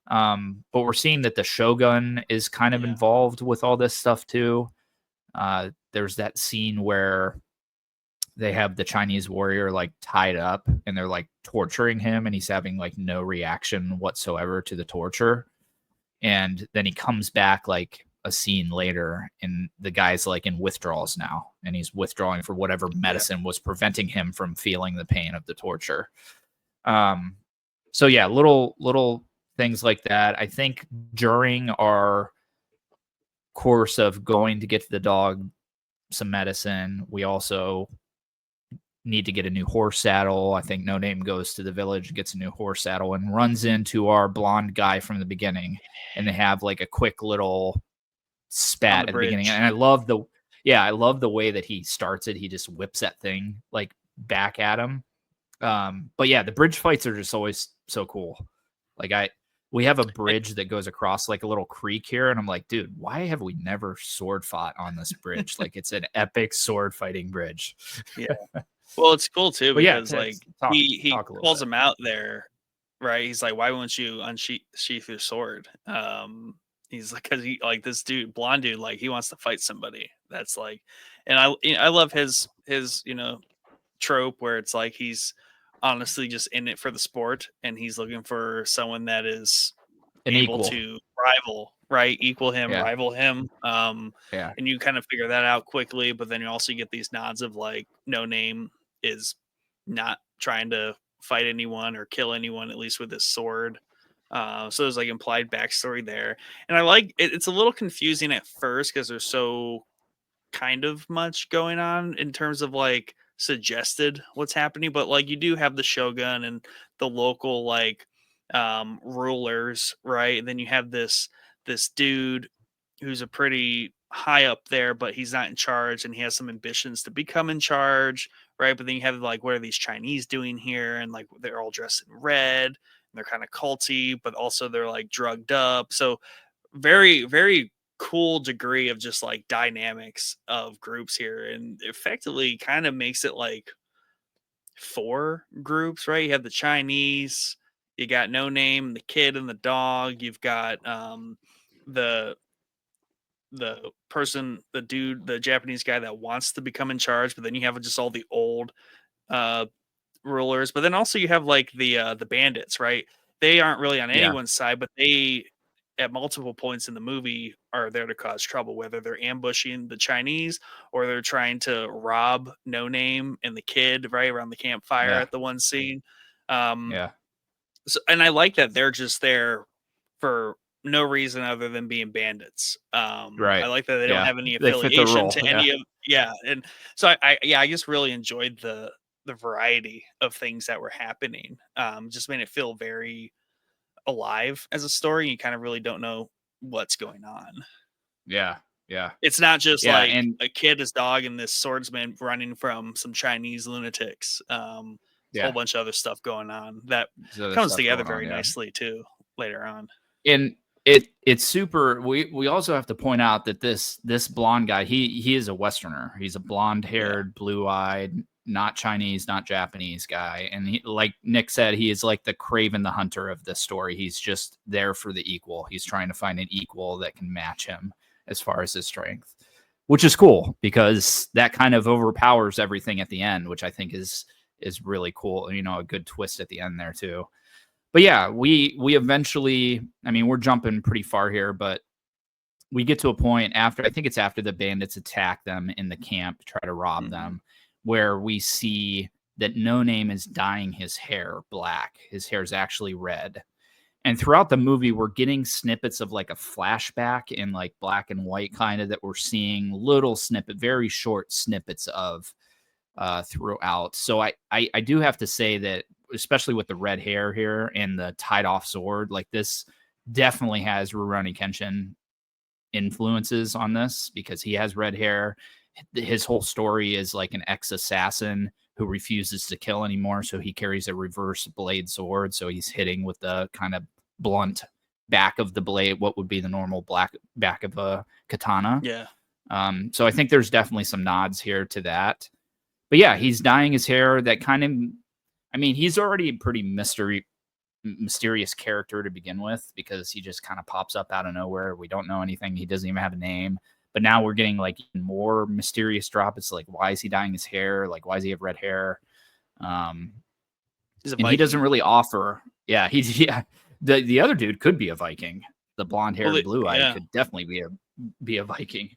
But we're seeing that the Shogun is kind of involved with all this stuff too. There's that scene where they have the Chinese warrior like tied up and they're like torturing him, and he's having like no reaction whatsoever to the torture. And then he comes back like a scene later, and the guy's like in withdrawals now, and he's withdrawing for whatever medicine was preventing him from feeling the pain of the torture. So yeah, little things like that. I think during our course of going to get to the dog some medicine, we also need to get a new horse saddle. I think No Name goes to the village, gets a new horse saddle, and runs into our blonde guy from the beginning, and they have like a quick little spat at the beginning. And I love the way that he starts it. He just whips that thing like back at him. But yeah, the bridge fights are just always so cool. Like we have a bridge that goes across like a little creek here, and I'm like, dude, why have we never sword fought on this bridge? Like it's an epic sword fighting bridge. Yeah. Well, it's cool too because like he calls bit. him out there, right? He's like, "Why won't you sheath your sword?" He's like, "Cause he like this dude, blonde dude, like he wants to fight somebody." That's like, and I love his trope where it's like he's honestly just in it for the sport, and he's looking for someone that is able to equal him, rival him. And you kind of figure that out quickly, but then you also get these nods of like No Name is not trying to fight anyone or kill anyone, at least with his sword. So there's like implied backstory there, and I like it. It's a little confusing at first because there's so kind of much going on in terms of like suggested what's happening, but like you do have the Shogun and the local like rulers, right? And then you have this dude who's a pretty high up there, but he's not in charge, and he has some ambitions to become in charge, right? But then you have like, what are these Chinese doing here? And like they're all dressed in red and they're kind of culty, but also they're like drugged up. So very, very cool degree of just like dynamics of groups here, and effectively kind of makes it like 4 groups, right? You have the Chinese, you got No Name, the kid, and the dog. You've got the person, the dude, the Japanese guy that wants to become in charge, but then you have just all the old uh rulers. But then also you have like the bandits, right? They aren't really on anyone's side, but they at multiple points in the movie are there to cause trouble, whether they're ambushing the Chinese or they're trying to rob No Name and the kid right around the campfire at the one scene. So, and I like that they're just there for no reason other than being bandits. I Right. like that they don't Yeah. have any They fit the affiliation role. to Yeah. any of yeah, and so I just really enjoyed the variety of things that were happening. Just made it feel very alive as a story. You kind of really don't know what's going on. Yeah. Yeah. It's not just Yeah. like And a kid, his dog, and this swordsman running from some Chinese lunatics. There's a whole yeah. bunch of other stuff going on that There's other comes stuff together going on. very Yeah. nicely too later on. And it's super. We also have to point out that this blonde guy, he is a Westerner. He's a blonde Yeah. haired, blue eyed, not Chinese, not Japanese guy. And he, like Nick said, he is like the Craven the Hunter of this story. He's just there for the equal. He's trying to find an equal that can match him as far as his strength, which is cool because that kind of overpowers everything at the end, which I think is really cool. You know, a good twist at the end there too. But yeah, we eventually, I mean, we're jumping pretty far here, but we get to a point after, I think it's after the bandits attack them in the camp to try to rob them, where we see that No Name is dyeing his hair black. His hair is actually red. And throughout the movie, we're getting snippets of like a flashback in like black and white kind of that we're seeing little snippet, very short snippets of throughout. So I do have to say that, especially with the red hair here and the tied off sword, like this definitely has Rurouni Kenshin influences on this because he has red hair. His whole story is like an ex-assassin who refuses to kill anymore, so he carries a reverse blade sword, so he's hitting with the kind of blunt back of the blade, what would be the normal black back of a katana. Yeah. So I think there's definitely some nods here to that. But yeah, he's dyeing his hair. That kind of, I mean, he's already a pretty mysterious character to begin with because he just kind of pops up out of nowhere. We don't know anything. He doesn't even have a name. But now we're getting like more mysterious drop. It's like, why is he dyeing his hair? Like, why does he have red hair? And he doesn't really offer. Yeah, he's the other dude could be a Viking. The blonde haired, blue eye could definitely be a Viking.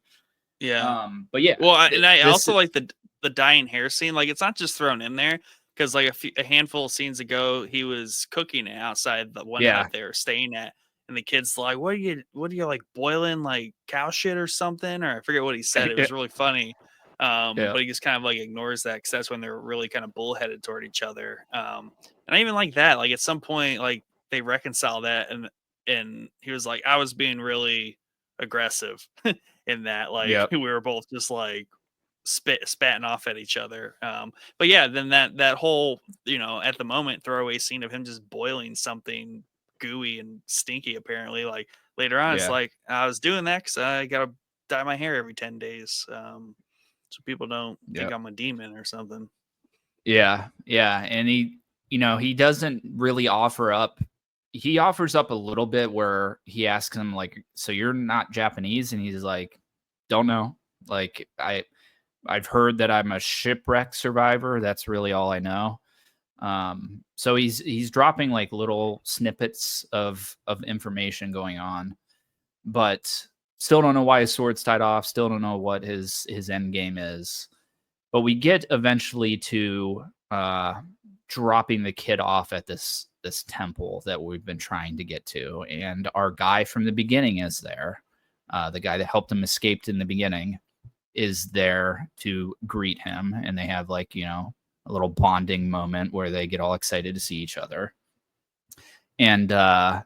Yeah. But yeah. Well, I also like the dyeing hair scene. Like, it's not just thrown in there because like a handful of scenes ago, he was cooking it outside the one hut they were staying at, and the kid's like, what are you like boiling like cow shit or something?" Or I forget what he said. It was really funny. But he just kind of like ignores that because that's when they're really kind of bullheaded toward each other. And I even like that. Like at some point, like they reconcile that, and he was like, "I was being really aggressive in that. Like we were both just like spatting off at each other." But yeah, then that whole, at the moment throwaway scene of him just boiling something gooey and stinky, apparently, like later on, it's like, I was doing that because I gotta dye my hair every 10 days, so people don't think I'm a demon or something. Yeah, and he doesn't really offer up. He offers up a little bit where he asks him like, "So you're not Japanese?" And he's like, "Don't know. Like I've heard that I'm a shipwreck survivor. That's really all I know." So he's dropping like little snippets of information going on, but still don't know why his sword's tied off. Still don't know what his end game is. But we get eventually to dropping the kid off at this temple that we've been trying to get to, and our guy from the beginning is there. The guy that helped him escape in the beginning is there to greet him, and they have like a little bonding moment where they get all excited to see each other. And No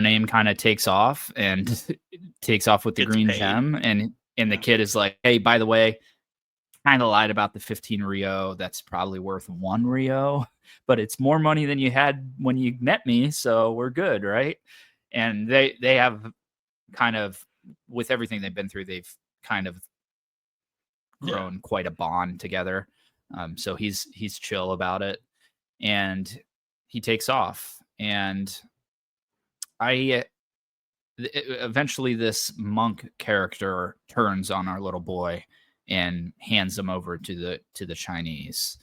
Name kind of takes off with the green gem, and the kid is like, "Hey, by the way, kind of lied about the 15 Rio. That's probably worth 1 Rio, but it's more money than you had when you met me, so we're good, right?" And they have kind of, with everything they've been through, they've kind of grown quite a bond together. So he's chill about it, and he takes off. And eventually this monk character turns on our little boy and hands him over to the Chinese.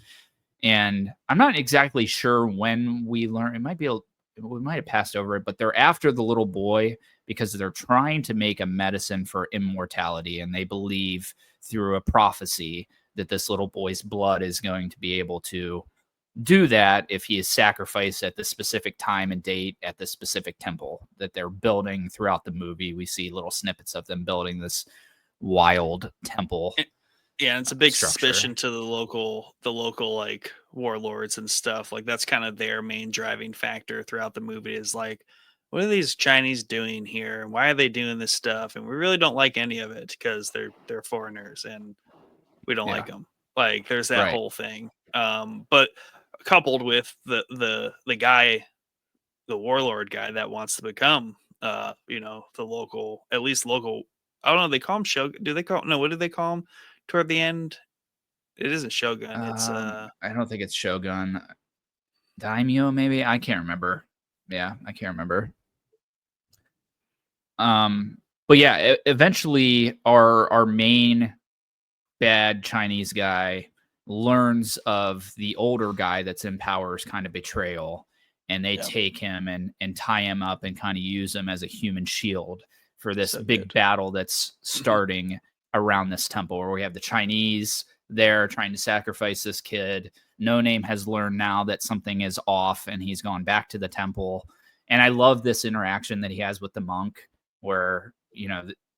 And I'm not exactly sure when we learn. We might have passed over it, but they're after the little boy because they're trying to make a medicine for immortality, and they believe through a prophecy that this little boy's blood is going to be able to do that if he is sacrificed at the specific time and date at the specific temple that they're building throughout the movie. We see little snippets of them building this wild temple Yeah, and it's a big structure. suspicion to the local like warlords and stuff. Like that's kind of their main driving factor throughout the movie is like, what are these Chinese doing here? And why are they doing this stuff? And we really don't like any of it because they're foreigners and we don't like Yeah, them. Like there's that right. whole thing. But coupled with the guy, the warlord guy that wants to become the local, at least local, I don't know, they call him Shogun. Do they call no, what do they call him toward the end? It isn't Shogun. It's I don't think it's Shogun. Daimyo, maybe? I can't remember. Yeah, I can't remember. But yeah, eventually our main bad Chinese guy learns of the older guy that's in power's kind of betrayal, and they yeah, take him and tie him up and kind of use him as a human shield for this so big good. battle that's starting around this temple where we have the Chinese there trying to sacrifice this kid. No Name has learned now that something is off and he's gone back to the temple. And I love this interaction that he has with the monk where,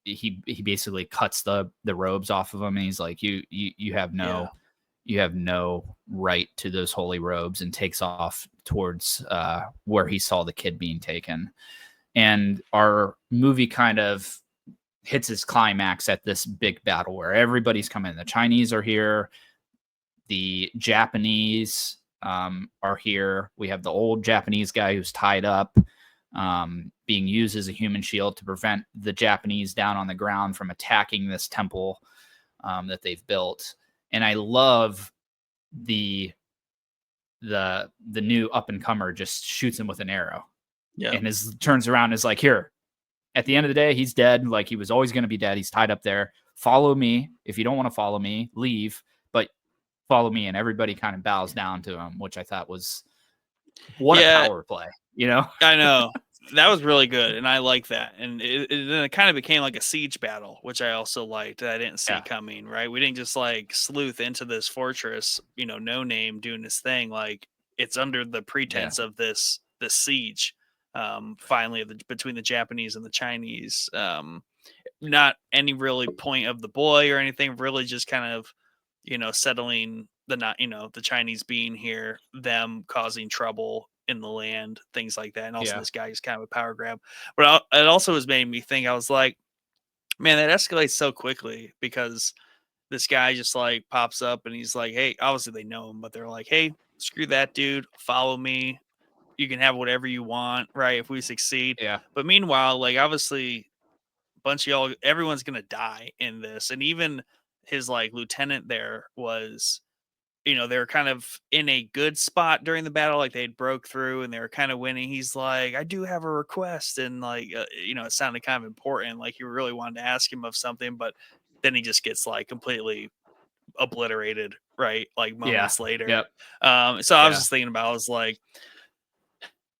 he basically cuts the robes off of him and he's like, you have Yeah. no right to those holy robes, and takes off towards where he saw the kid being taken. And our movie kind of hits its climax at this big battle where everybody's coming. The Chinese are here, the Japanese are here. We have the old Japanese guy who's tied up, being used as a human shield to prevent the Japanese down on the ground from attacking this temple that they've built. And I love the new up and comer just shoots him with an arrow, Yeah. and turns around and is like, here, at the end of the day, he's dead. Like, he was always going to be dead. He's tied up there. Follow me. If you don't want to follow me, leave, but follow me. And everybody kind of bows down to him, which I thought was what a Yeah, power play, you know? I know. That was really good, and I like that. And then it kind of became like a siege battle, which I also liked. That I didn't see Yeah. coming. Right, we didn't just like sleuth into this fortress. No name doing this thing. Like it's under the Yeah. pretense of this siege. Finally, between the Japanese and the Chinese. Not any really point of the boy or anything. Really, just kind of settling the Chinese being here, them causing trouble in the land, things like that. And also Yeah. this guy is kind of a power grab. But it also has made me think, I was like, man, that escalates so quickly because this guy just like pops up and he's like, hey, obviously they know him, but they're like, hey, screw that dude, follow me. You can have whatever you want, right? If we succeed. Yeah. But meanwhile, like obviously a bunch of y'all, everyone's gonna die in this. And even his like lieutenant there was, they were kind of in a good spot during the battle, like they had broke through and they were kind of winning. He's like, I do have a request, and like, it sounded kind of important, like you really wanted to ask him of something, but then he just gets like completely obliterated, right? Like Yeah. moments later. Yep. So I was Yeah. just thinking about, I was like,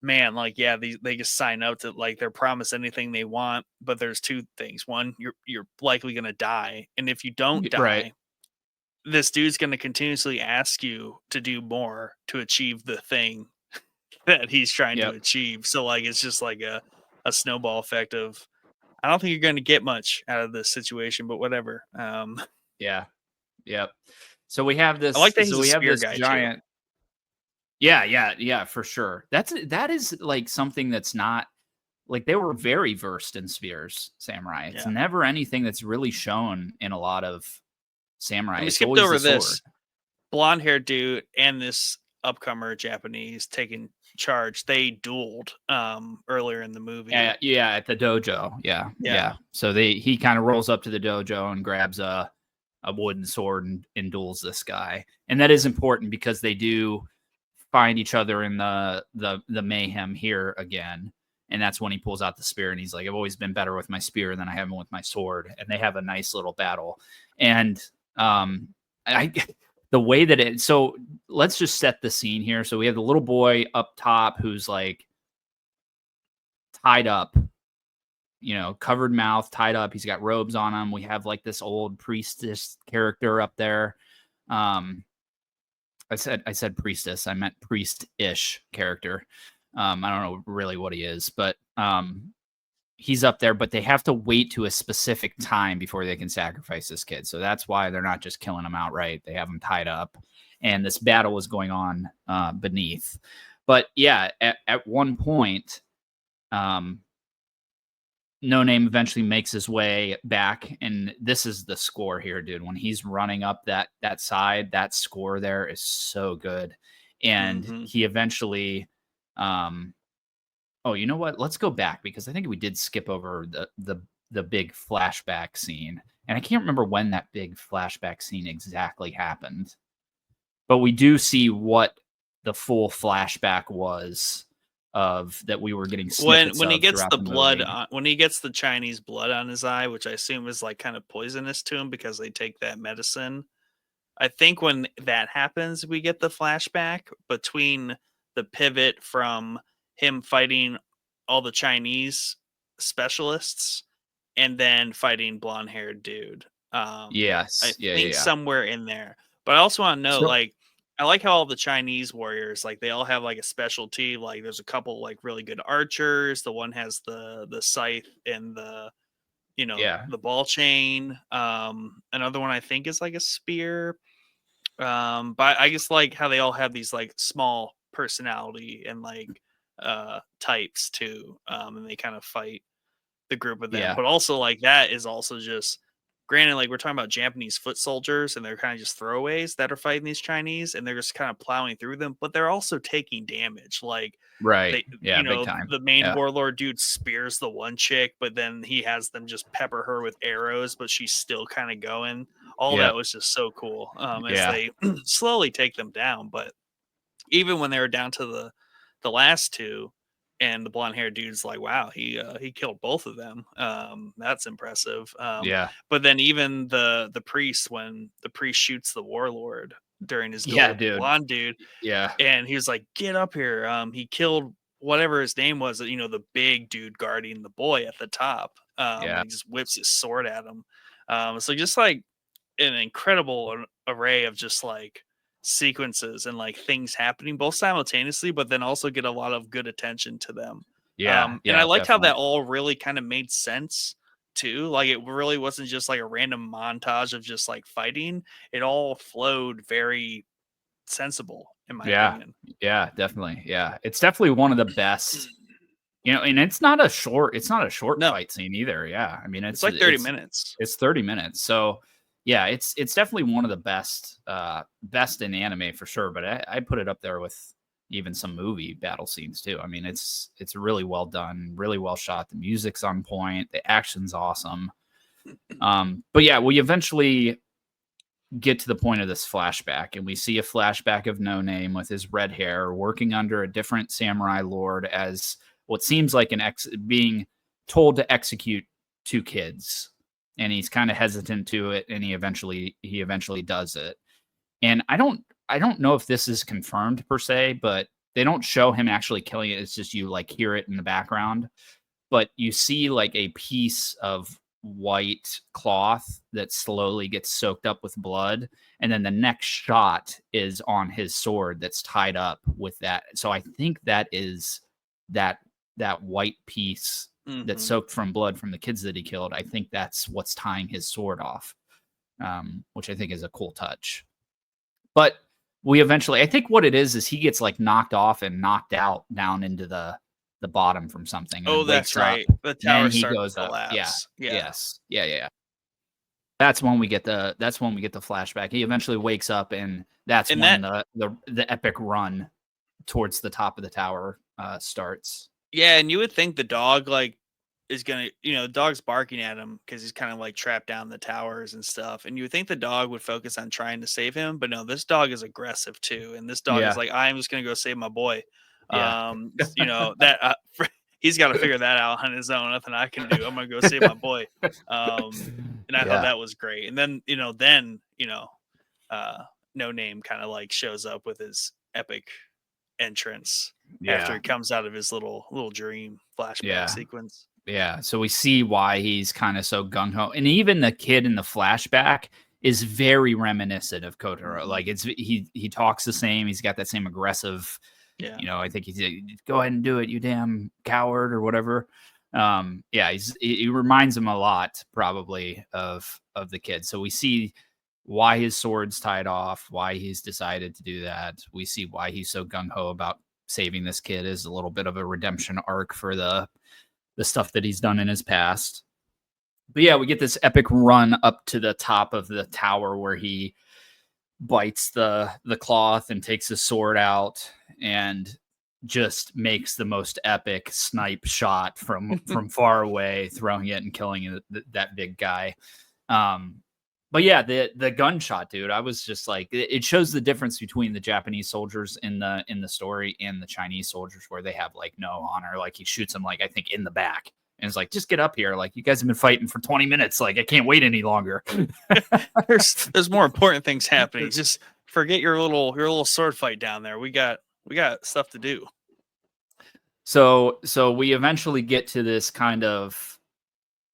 man, like, yeah, they just sign up to like they're promised anything they want, but there's two things. One, you're likely gonna die, and if you don't Right. die, this dude's going to continuously ask you to do more to achieve the thing that he's trying to Yep. achieve. So like it's just like a snowball effect of, I don't think you're going to get much out of this situation, but whatever. Yeah. Yep. So we have I like this. that he's So a we have spear this guy too. giant. Yeah. Yeah. Yeah. For sure. That is like something that's not like they were very versed in spears, samurai. It's Yeah. never anything that's really shown in a lot of samurai. And we It's skipped always the over sword. this blonde haired dude and this upcomer Japanese taking charge. They dueled earlier in the movie. Yeah, at the dojo. Yeah, Yeah. yeah. So he kind of rolls up to the dojo and grabs a wooden sword and duels this guy. And that is important because they do find each other in the mayhem here again. And that's when he pulls out the spear and he's like, I've always been better with my spear than I have been with my sword. And they have a nice little battle. And I the way that it so let's just set the scene here. So we have the little boy up top who's like tied up, covered mouth, tied up. He's got robes on him. We have like this old priestess character up there. I said priestess. I meant priest-ish character. I don't know really what he is, but he's up there. But they have to wait to a specific time before they can sacrifice this kid. So that's why they're not just killing him outright. They have him tied up, and this battle is going on beneath. But yeah, at one point, No Name eventually makes his way back, and this is the score here, dude. When he's running up that side, that score there is so good. And Mhm. he eventually oh, you know what? Let's go back because I think we did skip over the big flashback scene. And I can't remember when that big flashback scene exactly happened. But we do see what the full flashback was of that we were getting snippets When he of gets throughout the the blood movie. on when he gets the Chinese blood on his eye, which I assume is, like, kind of poisonous to him because they take that medicine. I think when that happens, we get the flashback between the pivot from him fighting all the Chinese specialists and then fighting blonde-haired dude. I Yes. Yeah, yeah, think yeah. somewhere in there. But I also wanna note, So like, I like how all the Chinese warriors, like, they all have, like, a specialty, like, there's a couple, like, really good archers, the one has the scythe and yeah. the ball chain, another one I think is, like, a spear, but I just like how they all have these, like, small personality and, like, types too, and they kind of fight the group of them. Yeah. But also, like, that is also just granted, like, we're talking about Japanese foot soldiers, and they're kind of just throwaways that are fighting these Chinese, and they're just kind of plowing through them, but they're also taking damage. Like, Right. they, Yeah, big time. the main Yeah. warlord dude spears the one chick, but then he has them just pepper her with arrows, but she's still kind of going. All Yeah. that was just so cool. As Yeah. they slowly take them down, but even when they were down to the last two, and the blonde haired dude's like, wow, he killed both of them. That's impressive. Yeah. But then even the priest, when the priest shoots the warlord during his duel Yeah, with the dude. blonde dude, Yeah. and he was like, get up here. He killed whatever his name was, the big dude guarding the boy at the top. And Yeah. he just whips his sword at him. So just like an incredible array of just like sequences and like things happening both simultaneously, but then also get a lot of good attention to them. Yeah. And I Yeah, liked how definitely. that all really kind of made sense too. Like it really wasn't just like a random montage of just like fighting. It all flowed very sensible, in my Yeah. opinion. Yeah, definitely. Yeah. It's definitely one of the best, and it's not a short No, fight scene either. Yeah. I mean, it's it's like 30 it's minutes. it's 30 minutes. So, yeah, it's definitely one of the best in anime for sure, but I put it up there with even some movie battle scenes too. I mean, it's really well done, really well shot. The music's on point, the action's awesome. But yeah, we eventually get to the point of this flashback, and we see a flashback of No Name with his red hair working under a different samurai lord as what seems like being told to execute two kids, and he's kind of hesitant to it, and he eventually does it. And I don't know if this is confirmed per se, but they don't show him actually killing it. It's just you like hear it in the background, but you see like a piece of white cloth that slowly gets soaked up with blood, and then the next shot is on his sword that's tied up with that. So I think that is that that white piece that's Hmm. soaked from blood from the kids that he killed. I think that's what's tying his sword off, which I think is a cool touch. But we eventually, I think what it is he gets like knocked off and knocked out down into the bottom from something and Oh, then that's wakes up. right. The And then tower he starts goes to up. Yeah. collapse. Yeah. Yes. Yeah, yeah, yeah. That's when we get the flashback. He eventually wakes up, and that's And when that the epic run towards the top of the tower starts. Yeah, and you would think the dog like is gonna, the dog's barking at him because he's kind of like trapped down the towers and stuff. And you would think the dog would focus on trying to save him, but no, this dog is aggressive too. And this dog is Yeah. like, I'm just gonna go save my boy. Yeah. That he's got to figure that out on his own. Nothing I can do. I'm gonna go save my boy. And I thought Yeah. that was great. And then uh, No Name kind of like shows up with his epic entrance after Yeah. he comes out of his little dream flashback Yeah. sequence. Yeah, so we see why he's kind of so gung ho, and even the kid in the flashback is very reminiscent of Kotaro. Mhm. Like he talks the same. He's got that same aggressive, Yeah. I think he's go ahead and do it, you damn coward or whatever. Yeah, he reminds him a lot probably of the kid. So we see why his sword's tied off, why he's decided to do that. We see why he's so gung ho about saving this kid is a little bit of a redemption arc for the stuff that he's done in his past. But yeah, we get this epic run up to the top of the tower where he bites the cloth and takes his sword out and just makes the most epic snipe shot from far away, throwing it and killing that big guy. But yeah, the gunshot, dude, I was just like, it shows the difference between the Japanese soldiers in the story and the Chinese soldiers, where they have like no honor. Like he shoots him, like, I think in the back, and it's like, just get up here. Like, you guys have been fighting for 20 minutes. Like, I can't wait any longer. There's more important things happening. Just forget your little sword fight down there. We got stuff to do. So we eventually get to this kind of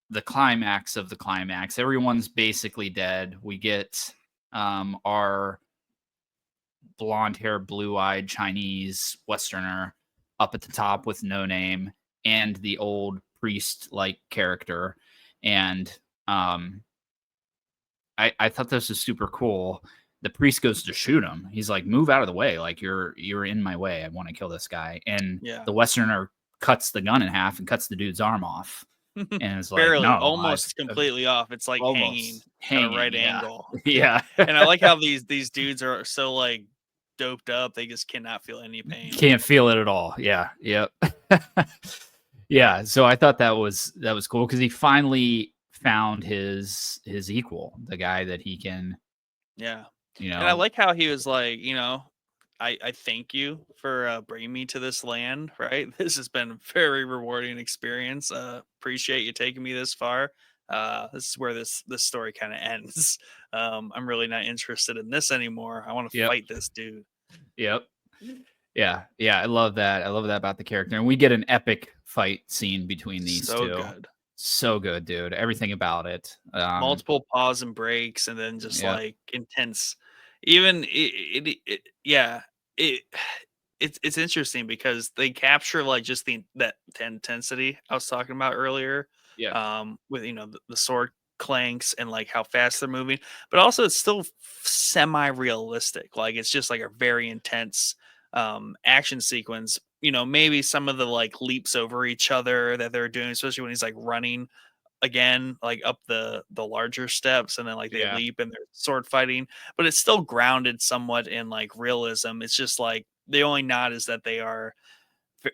the climax of the climax. Everyone's basically dead. We get our blonde hair, blue eyed Chinese Westerner up at the top with no name, and the old priest like character. And I thought this was super cool. The priest goes to shoot him. He's like, move out of the way. Like, you're in my way. I want to kill this guy. And Yeah. the Westerner cuts the gun in half and cuts the dude's arm off. And it's like, barely, no, almost completely off. It's like hanging at a right yeah. angle. Yeah. And I like how these dudes are so like doped up, they just cannot feel any pain. Can't feel it at all. Yeah. Yep. Yeah. So I thought that was cool because he finally found his equal, the guy that he can, Yeah. And I know, like how he was like, I thank you for bringing me to this land, right? This has been a very rewarding experience. Appreciate you taking me this far. This is where this story kind of ends. I'm really not interested in this anymore. I want to Yep. fight this dude. Yep. Yeah. Yeah. I love that. I love that about the character. And we get an epic fight scene between these So two. good. So good, dude. Everything about it. Multiple pause and breaks, and then just Yeah. like intense. Even yeah, it it's interesting because they capture like just the intensity I was talking about earlier. Yeah. With the sword clanks and like how fast they're moving, but also it's still semi realistic. Like it's just like a very intense action sequence. Maybe some of the like leaps over each other that they're doing, especially when he's like running again, like up the larger steps, and then like they Yeah. leap and they're sword fighting, but it's still grounded somewhat in like realism. It's just like the only nod is that they are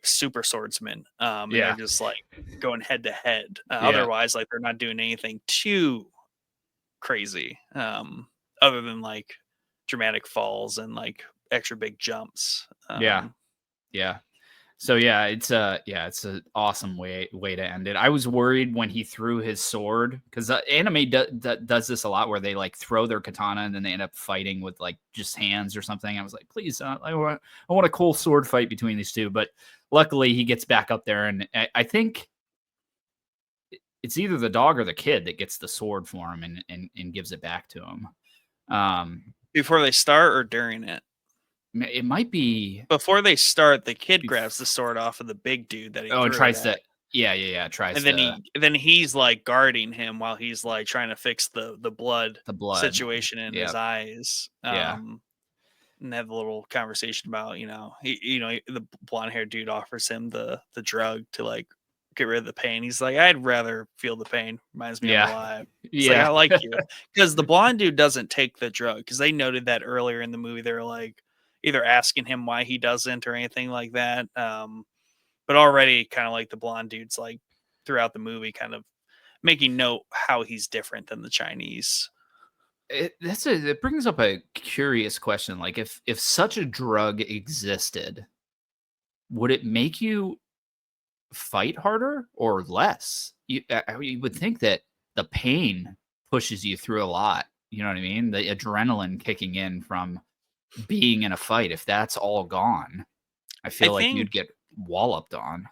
super swordsmen, and they're Yeah. just like going head to head. Yeah. Otherwise, like they're not doing anything too crazy, other than like dramatic falls and like extra big jumps. Yeah. Yeah. So yeah, it's an awesome way to end it. I was worried when he threw his sword, because anime does this a lot, where they like throw their katana and then they end up fighting with like just hands or something. I was like, please, I want a cool sword fight between these two. But luckily, he gets back up there, and I think it's either the dog or the kid that gets the sword for him and gives it back to him. Before they start or during it? It might be before they start. The kid grabs the sword off of the big dude that he and threw tries it at. to tries And then to then he's like guarding him while he's like trying to fix the blood the blood. situation in his Yep. eyes. Yeah. And have a little conversation about, the blonde haired dude offers him the drug to like get rid of the pain. He's like, I'd rather feel the pain. Reminds me I'm Yeah. alive. It's like, I like you. Because the blonde dude doesn't take the drug, because they noted that earlier in the movie. They're like either asking him why he doesn't or anything like that. But already kind of like the blonde dude's like throughout the movie kind of making note how he's different than the Chinese. It brings up a curious question. Like, if such a drug existed, would it make you fight harder or less? You would think that the pain pushes you through a lot. You know what I mean? The adrenaline kicking in from being in a fight. If that's all gone, I feel like you'd get walloped on.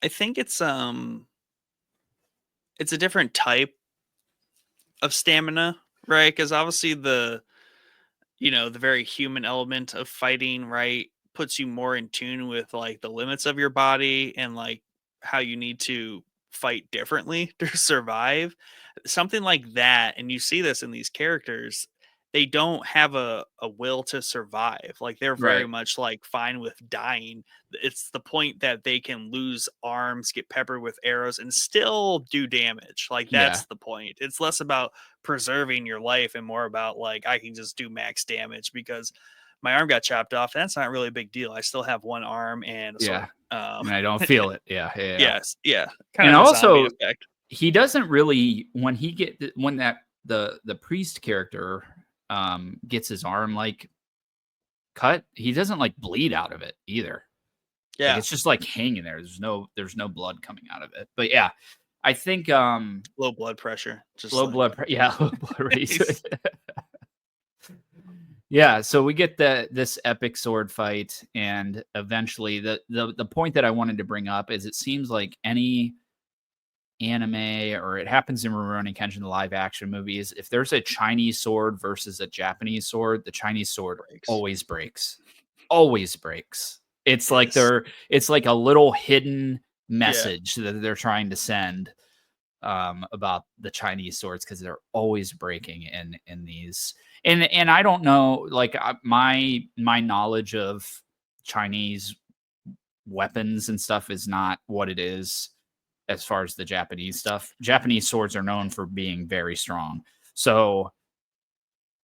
I think it's a different type of stamina, right? Because obviously the very human element of fighting, right, puts you more in tune with like the limits of your body and like how you need to fight differently to survive. Something like that, and you see this in these characters, they don't have a will to survive. Like they're very Right. much like fine with dying. It's the point that they can lose arms, get peppered with arrows, and still do damage. Like Yeah. that's the point. It's less about preserving your life and more about like I can just do max damage because my arm got chopped off. That's not really a big deal. I still have one arm and a Yeah. sword. And I don't feel it. Yeah. Yeah. Yeah. Yes, yeah, kind And of a zombie also, effect. he doesn't really when that the priest character gets his arm like cut, he doesn't like bleed out of it either. Like Yeah, it's just like hanging there. There's no blood coming out of it. But yeah, I think low blood pressure, just low like yeah, low blood rate. he's Yeah, so we get this epic sword fight, and eventually the point that I wanted to bring up is it seems like any anime, or it happens in Rurouni Kenshin, the live action movies, if there's a Chinese sword versus a Japanese sword, the Chinese sword breaks. always breaks. Always breaks. It's like Yes. it's like a little hidden Yeah. message that they're trying to send about the Chinese swords because they're always breaking in these. And I don't know, like my knowledge of Chinese weapons and stuff is not what it is as far as the Japanese stuff. Japanese swords are known for being very strong. So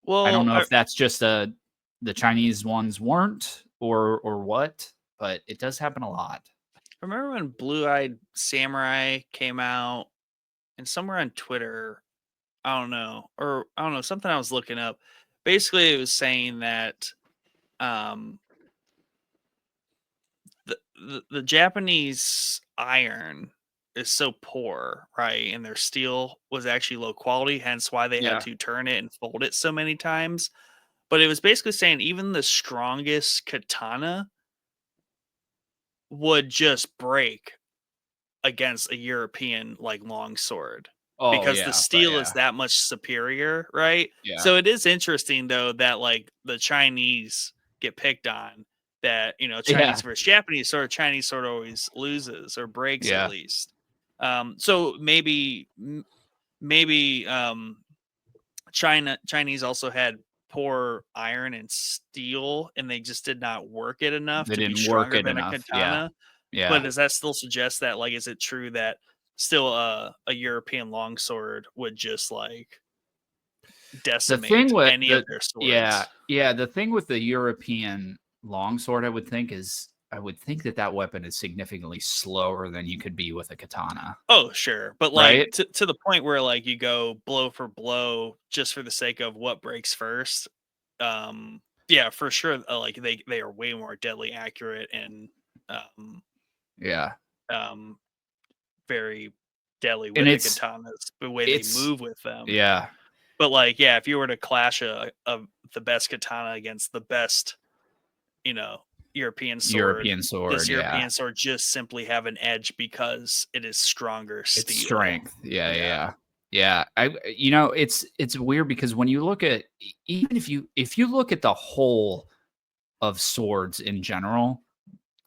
I don't Well, know I if that's just the Chinese ones weren't or what, but it does happen a lot. remember when Blue Eyed Samurai came out and somewhere on Twitter, I don't know, something I was looking up. Basically, it was saying that um the Japanese iron is so poor, right? And their steel was actually low quality, hence why they had Yeah. to turn it and fold it so many times. But it was basically saying even the strongest katana would just break against a European like long sword Oh because the yeah, but steel is yeah. that much superior, right? Yeah. So it is interesting though that like the Chinese get picked on that, Chinese Yeah. versus Japanese sort of Chinese sort of always loses or breaks at Yeah. least. So maybe Chinese also had poor iron and steel and they just did not work it enough They to be didn't work stronger it than a enough. Yeah. katana. But Yeah. does that still suggest that like is it true that still a European longsword would just like The thing decimate with any of the their yeah, swords? yeah, the thing with the European longsword, I would think that that weapon is significantly slower than you could be with a katana, Oh, sure. But like right? to the point where like you go blow for blow just for the sake of what breaks first. Yeah, for sure. Like they are way more deadly accurate and um Yeah. um very deadly And with the katanas, the way they it's move with them. yeah, But like, yeah, if you were to clash a the best katana against the best, you know, European sword, European sword, this yeah. European sword just simply have an edge because it is stronger It's steel. strength. Yeah, yeah, Yeah. yeah. Yeah, it's weird because when you look at even if you look at the whole of swords in general,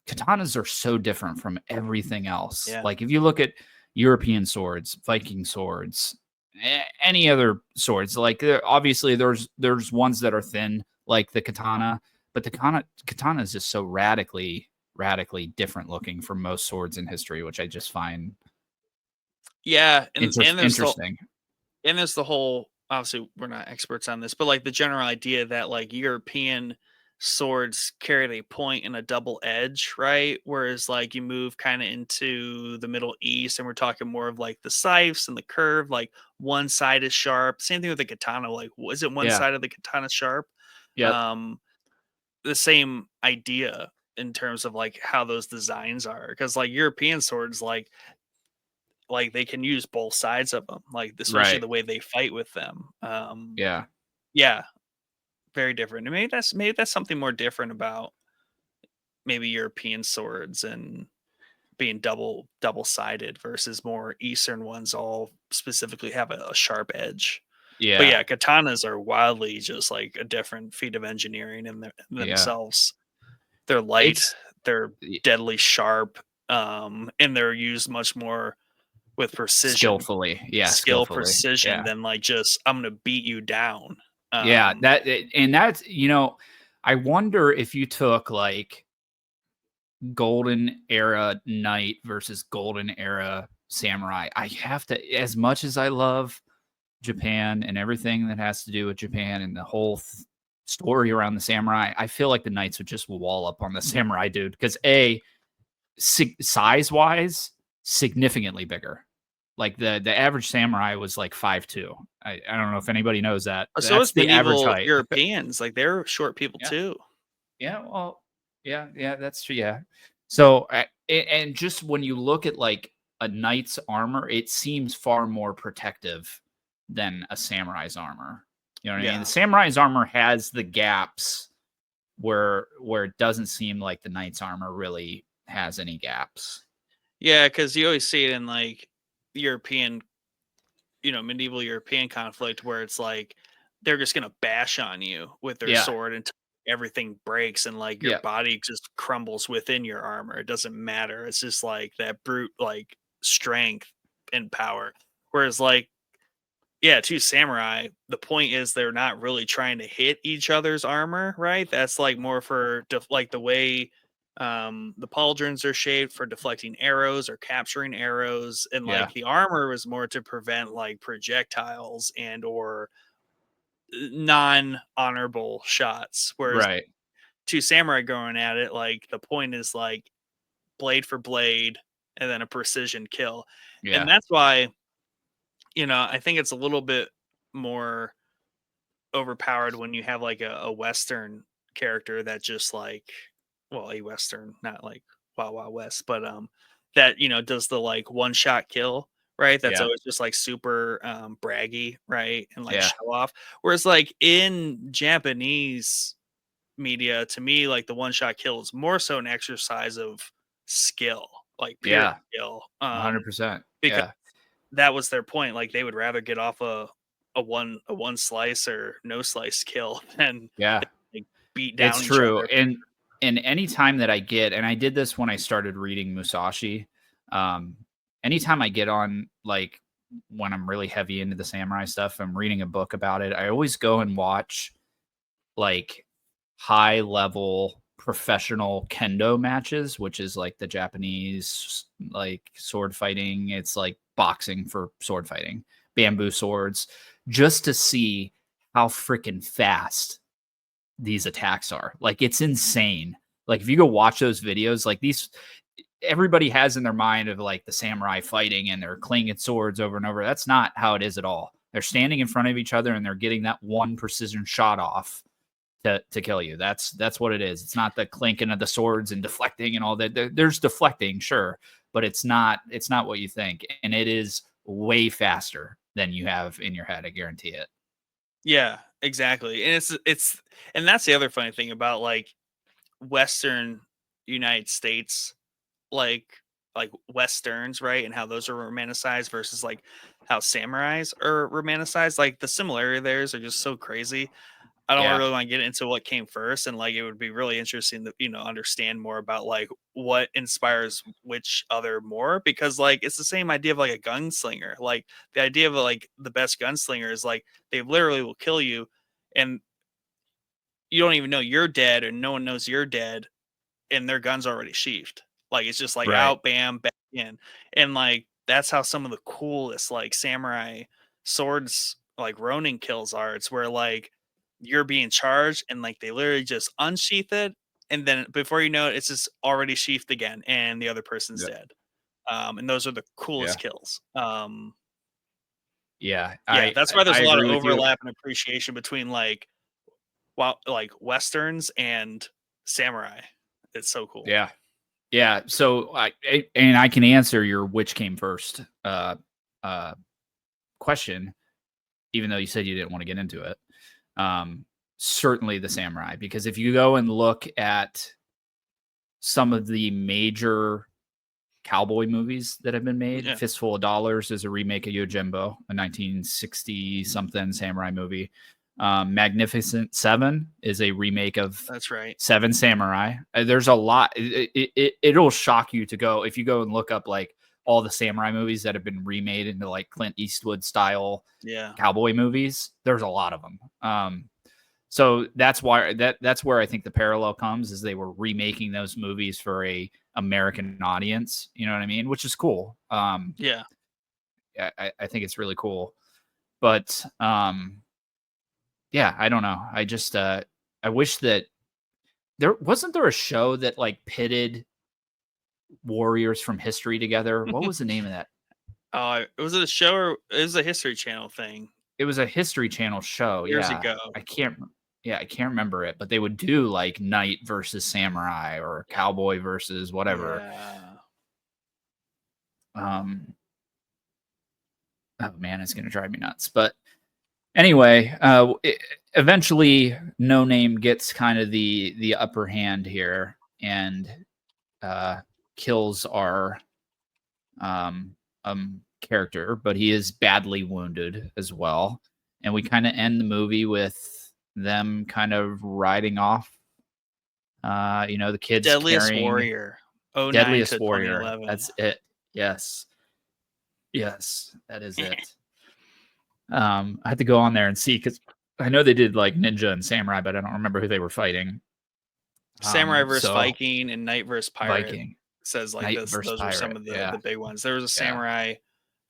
katanas are so different from everything else. Yeah. Like if you look at European swords, Viking swords, any other swords, like obviously there's ones that are thin, like the katana, but the katana is just so radically different looking from most swords in history, which I just find Yeah, and interesting. there's the whole obviously we're not experts on this, but like the general idea that like European swords carried a point and a double edge, right? Whereas like you move kind of into the Middle East and we're talking more of like the scythes and the curve, like one side is sharp. Same thing with the katana, like was it one Yeah. side of the katana sharp? Yep. Um the same idea in terms of like how those designs are because like European swords like they can use both sides of them, like especially Right. the way they fight with them. Yeah. Yeah, very different. And maybe that's something more different about maybe European swords and being double sided versus more Eastern ones all specifically have a sharp edge. But Yeah. yeah, katanas are wildly just like a different feat of engineering in Yeah. themselves. They're light, It's they're y- deadly sharp, and they're used much more with precision, skillfully. Yeah. skill, Skillfully. precision Yeah. than like just I'm gonna beat you down. Yeah. Um, And that's, I wonder if you took like golden era knight versus golden era samurai. I have to, as much as I love Japan and everything that has to do with Japan and the whole story around the samurai, I feel like the knights would just wall up on the samurai dude because size wise, significantly bigger. Like the average samurai was like 5'2". I don't know if anybody knows that. so That's is the average medieval height. Europeans, like they're short people Yeah. too. Yeah, well, yeah, that's true. Yeah. So, and just when you look at like a knight's armor, it seems far more protective than a samurai's armor. You know what I mean? Yeah. The samurai's armor has the gaps where it doesn't seem like the knight's armor really has any gaps. Yeah, because you always see it in like European, medieval European conflict where it's like they're just gonna bash on you with their Yeah. sword until everything breaks and like your Yeah. body just crumbles within your armor. It doesn't matter. It's just like that brute like strength and power. Whereas like, yeah, two samurai, the point is they're not really trying to hit each other's armor, right? That's like more for like the way the pauldrons are shaped for deflecting arrows or capturing arrows, and Yeah. like the armor was more to prevent like projectiles and or non-honorable shots. Whereas Right. two samurai going at it, like the point is like blade for blade and then a precision kill. And Yeah. that's why, I think it's a little bit more overpowered when you have like a Western character that just like, well, a Western, not like Wild Wild West, but that does the like one shot kill, right? That's Yeah. always just like super braggy, right? And like Yeah. show off. Whereas like in Japanese media, to me, like the one shot kill is more so an exercise of skill, like pure Yeah. skill. 100%. Because Yeah. that was their point. Like they would rather get off a one slice or no slice kill than Yeah. like beat It's down each true, other. and any time that I get, and I did this when I started reading Musashi, um, anytime I get on, like, when I'm really heavy into the samurai stuff, I'm reading a book about it, I always go and watch, like, high level professional kendo matches, which is like the Japanese, like, sword fighting. It's like boxing for sword fighting, bamboo swords, just to see how freaking fast these attacks are. Like it's insane. Like if you go watch those videos, like these everybody has in their mind of like the samurai fighting and they're clanging swords over and over. That's not how it is at all. They're standing in front of each other and they're getting that one precision shot off to kill you. That's what it is. It's not the clinking of the swords and deflecting and all that. There's deflecting, sure, but it's not what you think. And it is way faster than you have in your head. I guarantee it. Yeah, exactly. And and that's the other funny thing about like Western United States, like westerns, right? And how those are romanticized versus like how samurais are romanticized. Like the similarity there is are just so crazy. I don't Yeah. really want to get into what came first, and like it would be really interesting to understand more about like what inspires which other more, because like it's the same idea of like a gunslinger. Like the idea of like the best gunslinger is like they literally will kill you, and you don't even know you're dead, and no one knows you're dead, and their gun's already sheathed. Like it's just like Right. out, bam, back in, and like that's how some of the coolest like samurai swords, like Ronin kills are. It's where like you're being charged, and like they literally just unsheath it, and then before you know it, it's just already sheathed again, and the other person's Yeah. dead. And those are the coolest Yeah. kills. Yeah. Yeah, that's why I there's a lot of agree with you. overlap and appreciation between like westerns and samurai. It's so cool. Yeah. Yeah. So and I can answer your which came first uh question, even though you said you didn't want to get into it. Um Certainly the samurai, because if you go and look at some of the major cowboy movies that have been made. Yeah, Fistful of Dollars is a remake of Yojimbo, a 1960 something samurai movie. Magnificent Seven is a remake of that's right. Seven Samurai. There's a lot. It'll shock you to go if you go and look up like all the samurai movies that have been remade into like Clint Eastwood style Yeah, cowboy movies. There's a lot of them. So that's why that's where I think the parallel comes is they were remaking those movies for a American audience. You know what I mean? Which is cool. yeah. I think it's really cool. But yeah, I don't know. I just I wish that there a show that like pitted warriors from history together. What was the name of that? Was it a show or it was a History Channel thing It was a History Channel show. years Yeah. ago? I can't remember it, but they would do like knight versus samurai or cowboy versus whatever. Yeah. Oh man, it's gonna drive me nuts. But anyway, eventually No Name gets kind of the upper hand here and kills our character, but he is badly wounded as well. And we kind of end the movie with them kind of riding off. The kids Deadliest carrying Warrior. 09 Deadliest to Warrior. 2011. That's it. Yes, that is it. I had to go on there and see because I know they did like ninja and samurai, but I don't remember who they were fighting. Samurai versus Viking and Knight versus Pirate. Viking Says like Knight this. versus Those are some Pirate, of the, yeah. the big ones. There was a Samurai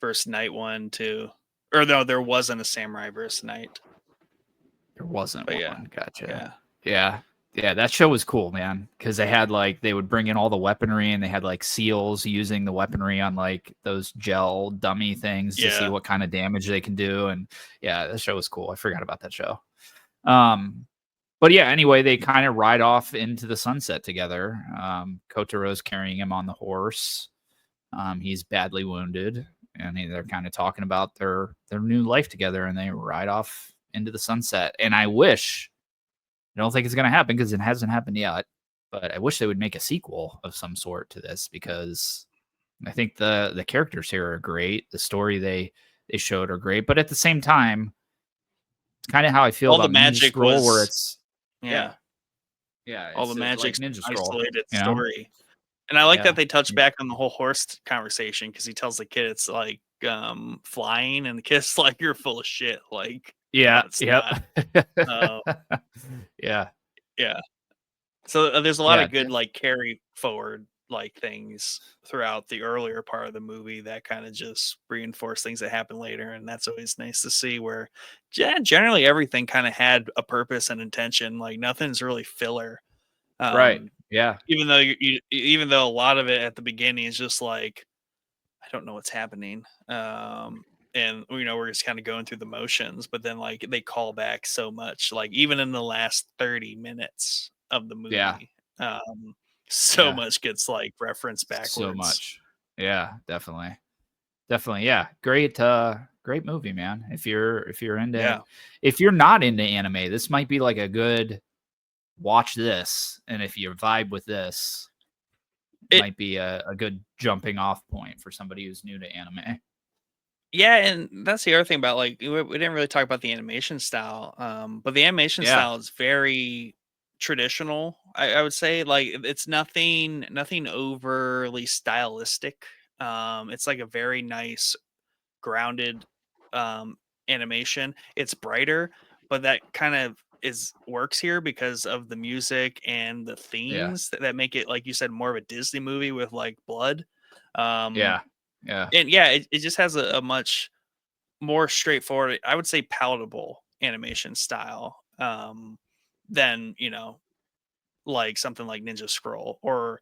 versus Knight one too. Or no, there wasn't a Samurai versus Knight. There wasn't But one. yeah. Gotcha. Yeah. That show was cool, man. Because they had like they would bring in all the weaponry, and they had like SEALs using the weaponry on like those gel dummy things to see what kind of damage they can do. And yeah, that show was cool. I forgot about that show. But yeah, anyway, they kind of ride off into the sunset together. Kotaro's carrying him on the horse. He's badly wounded, and they're kind of talking about their new life together, and they ride off into the sunset. And I don't think it's going to happen because it hasn't happened yet, but I wish they would make a sequel of some sort to this because I think the characters here are great. The story they showed are great, but at the same time, it's kind of how I feel all about the magic Ninja Scroll, was, where it's yeah, it's all the magic's like Ninja Scroll, isolated story. And I like that they touch Yeah. back on the whole horse conversation because he tells the kid it's like flying, and the kid's like, "You're full of shit." Like, Yeah. it's Yep. Yeah. So there's a lot of good def- like carry forward like things throughout the earlier part of the movie that kind of just reinforce things that happen later, and that's always nice to see. Where generally everything kind of had a purpose and intention. Like nothing's really filler. right. Yeah. Even though even though a lot of it at the beginning is just like, I don't know what's happening. And we're just kind of going through the motions, but then like they call back so much, like even in the last 30 minutes of the movie, so much gets like referenced backwards. So much. Yeah, definitely. Yeah. Great movie, man. If you're into if you're not into anime, this might be like a good watch this. And if you vibe with this, it might be a good jumping off point for somebody who's new to anime. Yeah, and that's the other thing about like we didn't really talk about the animation style, but the animation style is very traditional. I would say like it's nothing overly stylistic. It's like a very nice grounded animation. It's brighter, but that kind of works here because of the music and the themes that make it, like you said, more of a Disney movie with like blood. And it just has a much more straightforward, I would say palatable animation style than like something like Ninja Scroll or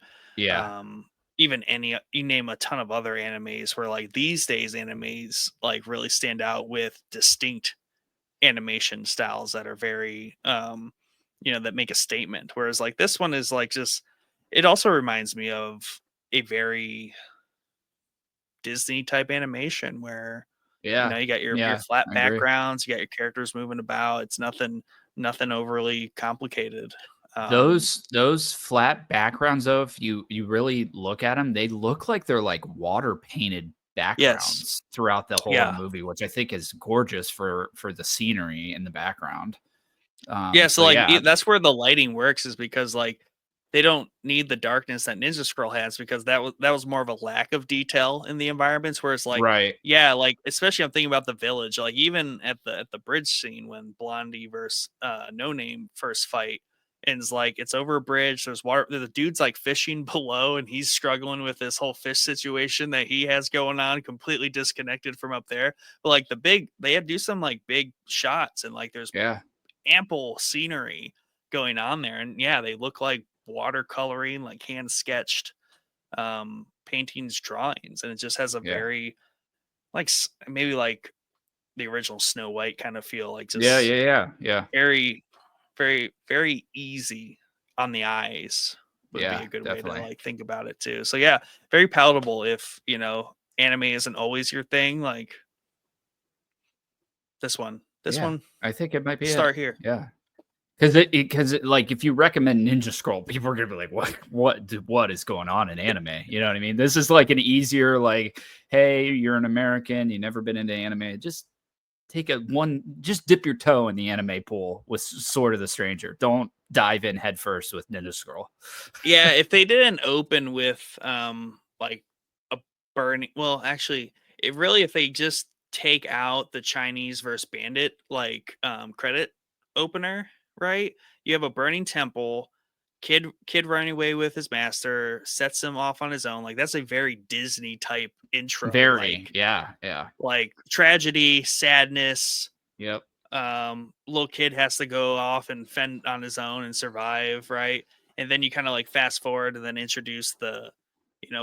even you name a ton of other animes where like these days animes like really stand out with distinct animation styles that are very that make a statement, whereas like this one is like just, it also reminds me of a very Disney type animation where you got your flat backgrounds, you got your characters moving about. It's nothing overly complicated. Those flat backgrounds, though, if you really look at them, they look like they're like water painted Yes. backgrounds throughout the whole Yeah. movie, which I think is gorgeous for the scenery in the background. Yeah, so, So like, yeah, that's where the lighting works is because, like, they don't need the darkness that Ninja Scroll has because that was more of a lack of detail in the environments, where it's like, right. yeah, like, especially I'm thinking about the village, like, even at the bridge scene when Blondie versus, No Name first fight, and it's like, it's over a bridge, there's water, the dude's, like, fishing below, and he's struggling with this whole fish situation that he has going on, completely disconnected from up there, but, like, they had to do some, like, big shots, and, like, there's Yeah, ample scenery going on there, and yeah, they look like watercoloring, like hand sketched paintings, drawings, and it just has a yeah, very like maybe like the original Snow White kind of feel, like yeah, just yeah, yeah, yeah, very very easy on the eyes would be yeah, a good way to definitely. like think about it too. So yeah, very palatable if anime isn't always your thing, like this Yeah, one I think it might be it. start here. Yeah. Because like, if you recommend Ninja Scroll, people are gonna be like, what is going on in anime?" You know what I mean? This is like an easier, like, "Hey, you're an American, you've never been into anime, just just dip your toe in the anime pool with Sword of the Stranger. Don't dive in headfirst with Ninja Scroll." Yeah, if they didn't open with like a burning, well, actually, if they just take out the Chinese versus Bandit like credit opener, right? You have a burning temple, kid running away with his master, sets him off on his own. Like that's a very Disney type intro, Very, yeah, yeah. like tragedy, sadness, Yep. little kid has to go off and fend on his own and survive, right? And then you kind of like fast forward and then introduce the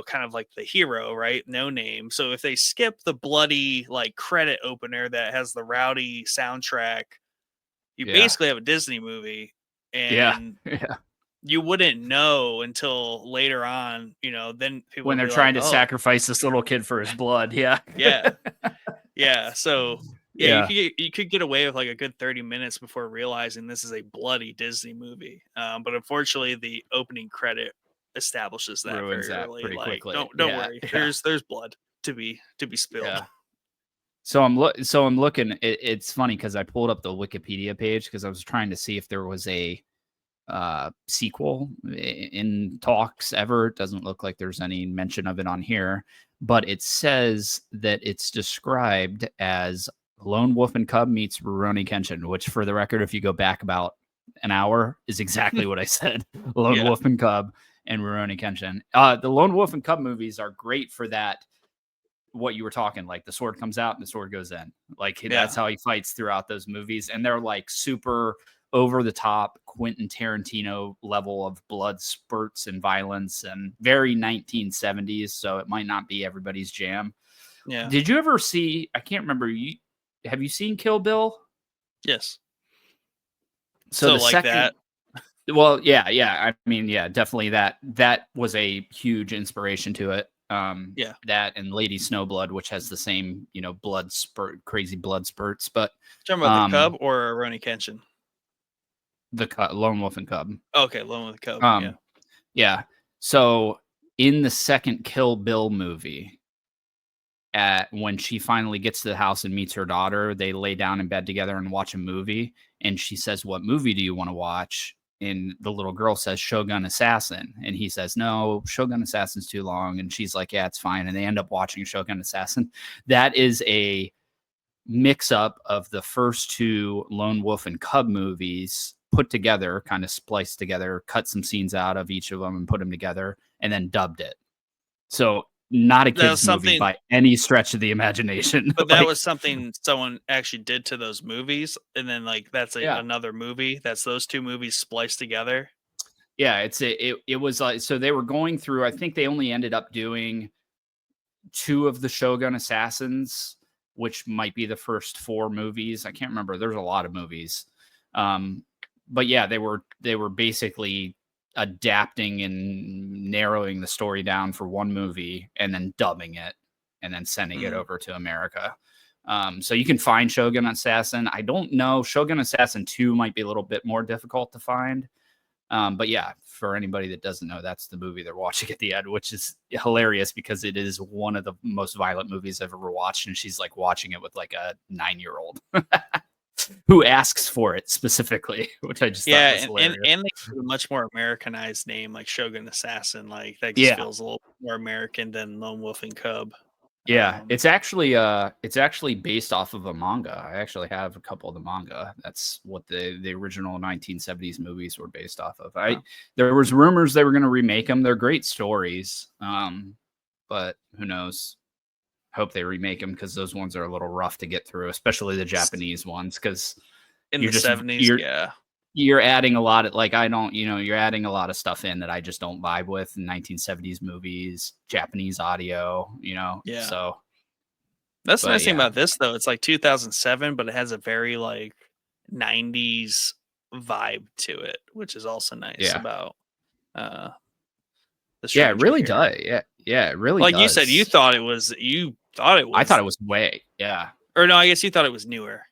kind of like the hero, right? No Name. So if they skip the bloody like credit opener that has the rowdy soundtrack, you Yeah. basically have a Disney movie, Yeah. and Yeah. you wouldn't know until later on, then people When would they're be like, trying to oh sacrifice this little kid for his blood, yeah. yeah. Yeah, so yeah, Yeah. you could get away with like a good 30 minutes before realizing this is a bloody Disney movie. But unfortunately, the opening credit establishes that Ruins very that early. pretty Like, quickly. don't Yeah, worry, yeah, there's blood to be spilled. yeah. So I'm looking. It's funny because I pulled up the Wikipedia page because I was trying to see if there was a sequel in talks ever. It doesn't look like there's any mention of it on here, but it says that it's described as Lone Wolf and Cub meets Rurouni Kenshin, which, for the record, if you go back about an hour, is exactly what I said. Lone Yeah, Wolf and Cub and Rurouni Kenshin. The Lone Wolf and Cub movies are great for that. What you were talking, like the sword comes out and the sword goes in, like that's yeah, how he fights throughout those movies, and they're like super over the top Quentin Tarantino level of blood spurts and violence, and very 1970s, so it might not be everybody's jam. yeah. Did you ever see, I can't remember, have you seen Kill Bill? Yes. So So the like second, that. well, yeah, I mean, yeah, definitely that was a huge inspiration to it. Yeah. That and Lady Snowblood, which has the same, crazy blood spurts, but Talking about the um Cub or Roni Kenshin? Lone Wolf and Cub. Okay, Lone with the Cub. Yeah. Um, yeah. So in the second Kill Bill movie, at when she finally gets to the house and meets her daughter, they lay down in bed together and watch a movie. And she says, "What movie do you want to watch?" And the little girl says, "Shogun Assassin." And he says, "No, Shogun Assassin's too long." And she's like, "Yeah, it's fine." And they end up watching Shogun Assassin. That is a mix up of the first two Lone Wolf and Cub movies put together, kind of spliced together, cut some scenes out of each of them and put them together, and then dubbed it. So not a That was kids movie something by any stretch of the imagination. But that Like, was something someone actually did to those movies, and then, like, that's yeah, another movie, that's those 2 movies spliced together? yeah, it was like, so they were going through. I think they only ended up doing two of the Shogun Assassins, which might be the first four movies. I can't remember. There's a lot of movies. Um, but yeah, they were basically adapting and narrowing the story down for one movie and then dubbing it and then sending it Mhm. over to America. So you can find Shogun Assassin. I don't know. Shogun Assassin 2 might be a little bit more difficult to find. But yeah, for anybody that doesn't know, that's the movie they're watching at the end, which is hilarious because it is one of the most violent movies I've ever watched. And she's like watching it with like a 9-year-old who asks for it specifically, which I just thought was hilarious. and they have a much more Americanized name like Shogun Assassin. Like that just Yeah. feels a little more American than Lone Wolf and Cub. Yeah, it's actually based off of a manga. I actually have a couple of the manga. That's what the original 1970s movies were based off of. There was rumors they were going to remake them. They're great stories, but who knows? Hope they remake them because those ones are a little rough to get through, especially the Japanese ones. Because in the 70s, yeah. You're adding a lot of you're adding a lot of stuff in that I just don't vibe with. 1970s movies, Japanese audio, Yeah. So that's the nice thing about this though. It's like 2007, but it has a very like 90s vibe to it, which is also nice about the it really does. Yeah, it really like does. You said you thought it was I thought it was way, or no, I guess you thought it was newer.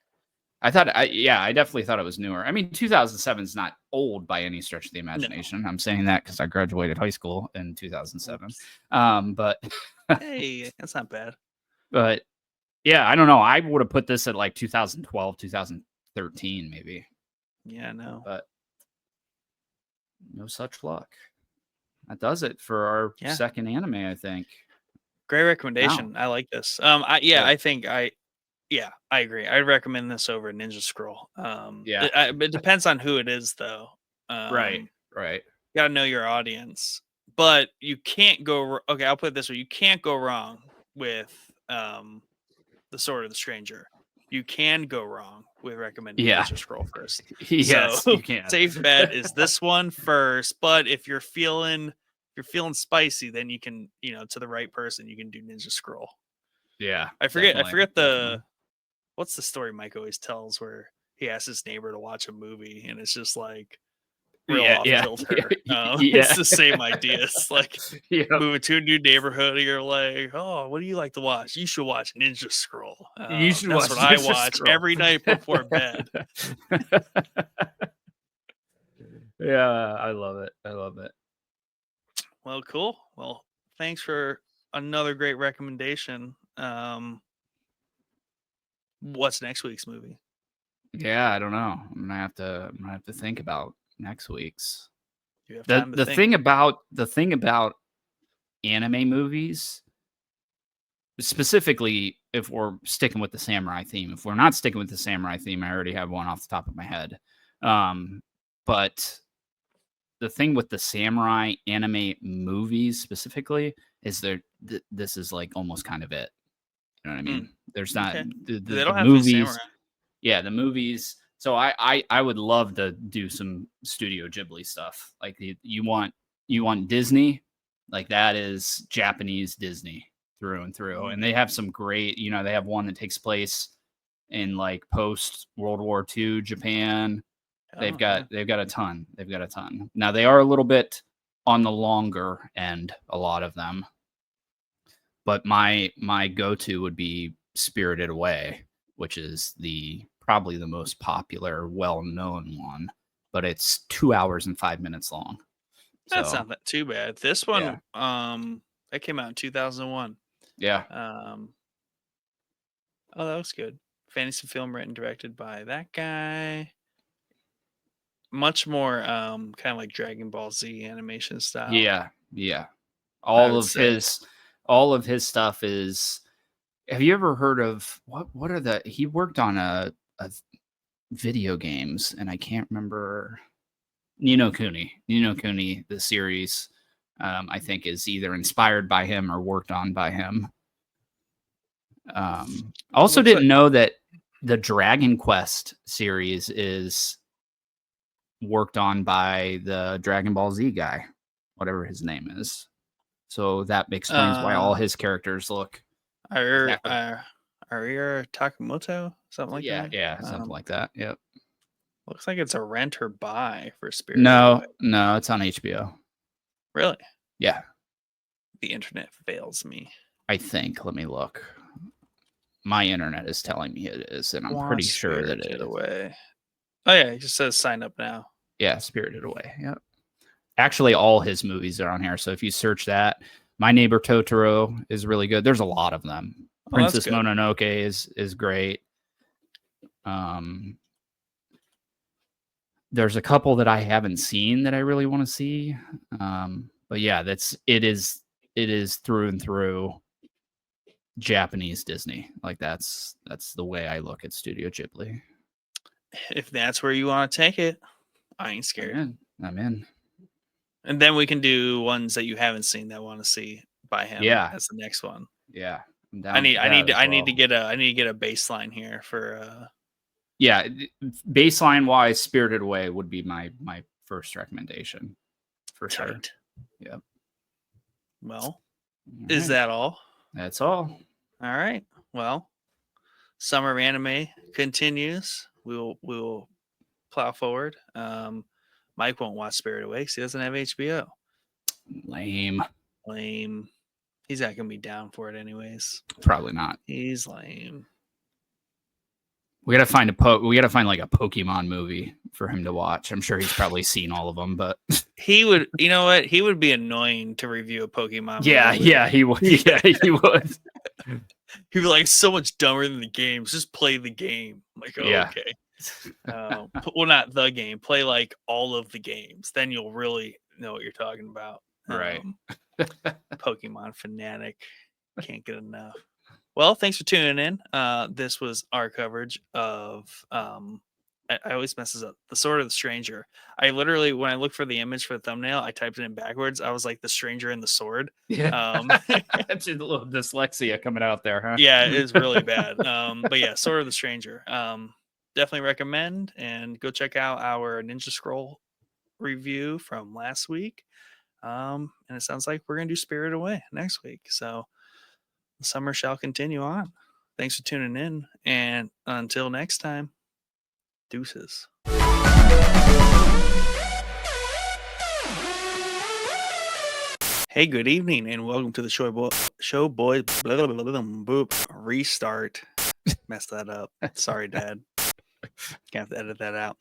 I definitely thought it was newer. I mean, 2007 is not old by any stretch of the imagination. No. I'm saying that because I graduated high school in 2007. But hey, that's not bad. But yeah, I don't know. I would have put this at like 2012, 2013, maybe. Yeah, no. But no such luck. That does it for our second anime, I think. Great recommendation. Wow. I like this. I think I agree. I'd recommend this over Ninja Scroll. It depends on who it is, though. Right. You got to know your audience, but you can't go. Okay, I'll put it this way: you can't go wrong with The Sword of the Stranger. You can go wrong with recommending Ninja Scroll first. Yes, so, you can. Safe bet is this one first. But if you're feeling spicy, then you can, to the right person, you can do Ninja Scroll. Yeah, I forget the. What's the story Mike always tells where he asks his neighbor to watch a movie and it's just like real off kilter. It's the same idea. It's like moving to a new neighborhood and you're like, oh, what do you like to watch? You should watch Ninja Scroll. That's what I watch every night before bed. Yeah, I love it. Well, cool. Well, thanks for another great recommendation. What's next week's movie? Yeah, I don't know. I'm gonna have to think about next week's. You have time to think. The thing about anime movies, specifically if we're sticking with the samurai theme. If we're not sticking with the samurai theme, I already have one off the top of my head. But the thing with the samurai anime movies specifically is this is like almost kind of it. You know what I mean? There's not they don't have movies. Yeah, the movies. So I would love to do some Studio Ghibli stuff. Like you want Disney, like that is Japanese Disney through and through. And they have some great, they have one that takes place in like post World War II Japan. They've got a ton. Now they are a little bit on the longer end, a lot of them. But my go-to would be Spirited Away, which is probably the most popular, well-known one. But it's 2 hours and 5 minutes long. That's not that too bad. This one, that came out in 2001. Yeah. Oh, that looks good. Fantasy film written, directed by that guy. Much more kind of like Dragon Ball Z animation style. Yeah. All of his stuff is. Have you ever heard of what are he worked on a video games and I can't remember. Ni no Kuni, the series, I think is either inspired by him or worked on by him. Also didn't know that the Dragon Quest series is worked on by the Dragon Ball Z guy, whatever his name is. So that explains why all his characters look. Arira Takamoto, something like that. Yeah, something like that. Yep. Looks like it's a rent or buy for Spirit. No, it's on HBO. Really? Yeah. The internet fails me. I think. Let me look. My internet is telling me it is, and I'm pretty sure that it is. Away. Oh yeah, it just says sign up now. Yeah, Spirited Away. Yep. Actually, all his movies are on here. So if you search that, My Neighbor Totoro is really good. There's a lot of them. Oh, that's Princess good. Mononoke is great. There's a couple that I haven't seen that I really want to see. But yeah, it is through and through Japanese Disney. Like that's the way I look at Studio Ghibli. If that's where you want to take it, I ain't scared. I'm in. And then we can do ones that you haven't seen that want to see by him. Yeah. As the next one. Yeah. I need to get a baseline here for yeah, baseline wise, Spirited Away would be my first recommendation for tight. sure. Yep. Well, is that all? That's all. All right. Well, summer anime continues. We will plow forward. Mike won't watch Spirited Away because he doesn't have HBO. Lame. He's not gonna be down for it anyways. Probably not. He's lame. We gotta find like a Pokemon movie for him to watch. I'm sure he's probably seen all of them, but he would. You know what? He would be annoying to review a Pokemon movie. Yeah, he would. Yeah, he would. He'd be like, so much dumber than the games. Just play the game. I'm like, oh, Yeah. okay. Well, not the game. Play like all of the games. Then you'll really know what you're talking about. Right. Pokemon fanatic. Can't get enough. Well, thanks for tuning in. This was our coverage of I always mess this up. The Sword of the Stranger. I literally, when I looked for the image for the thumbnail, I typed it in backwards. I was like, the Stranger and the Sword. Yeah. That's a little dyslexia coming out there, huh? Yeah, it is really bad. But yeah, Sword of the Stranger. Definitely recommend, and go check out our Ninja Scroll review from last week. And it sounds like we're gonna do Spirited Away next week. So the summer shall continue on. Thanks for tuning in, and until next time, deuces. Hey, good evening, and welcome to the Show Boys boop restart. Messed that up. Sorry, Dad. Gonna have to edit that out.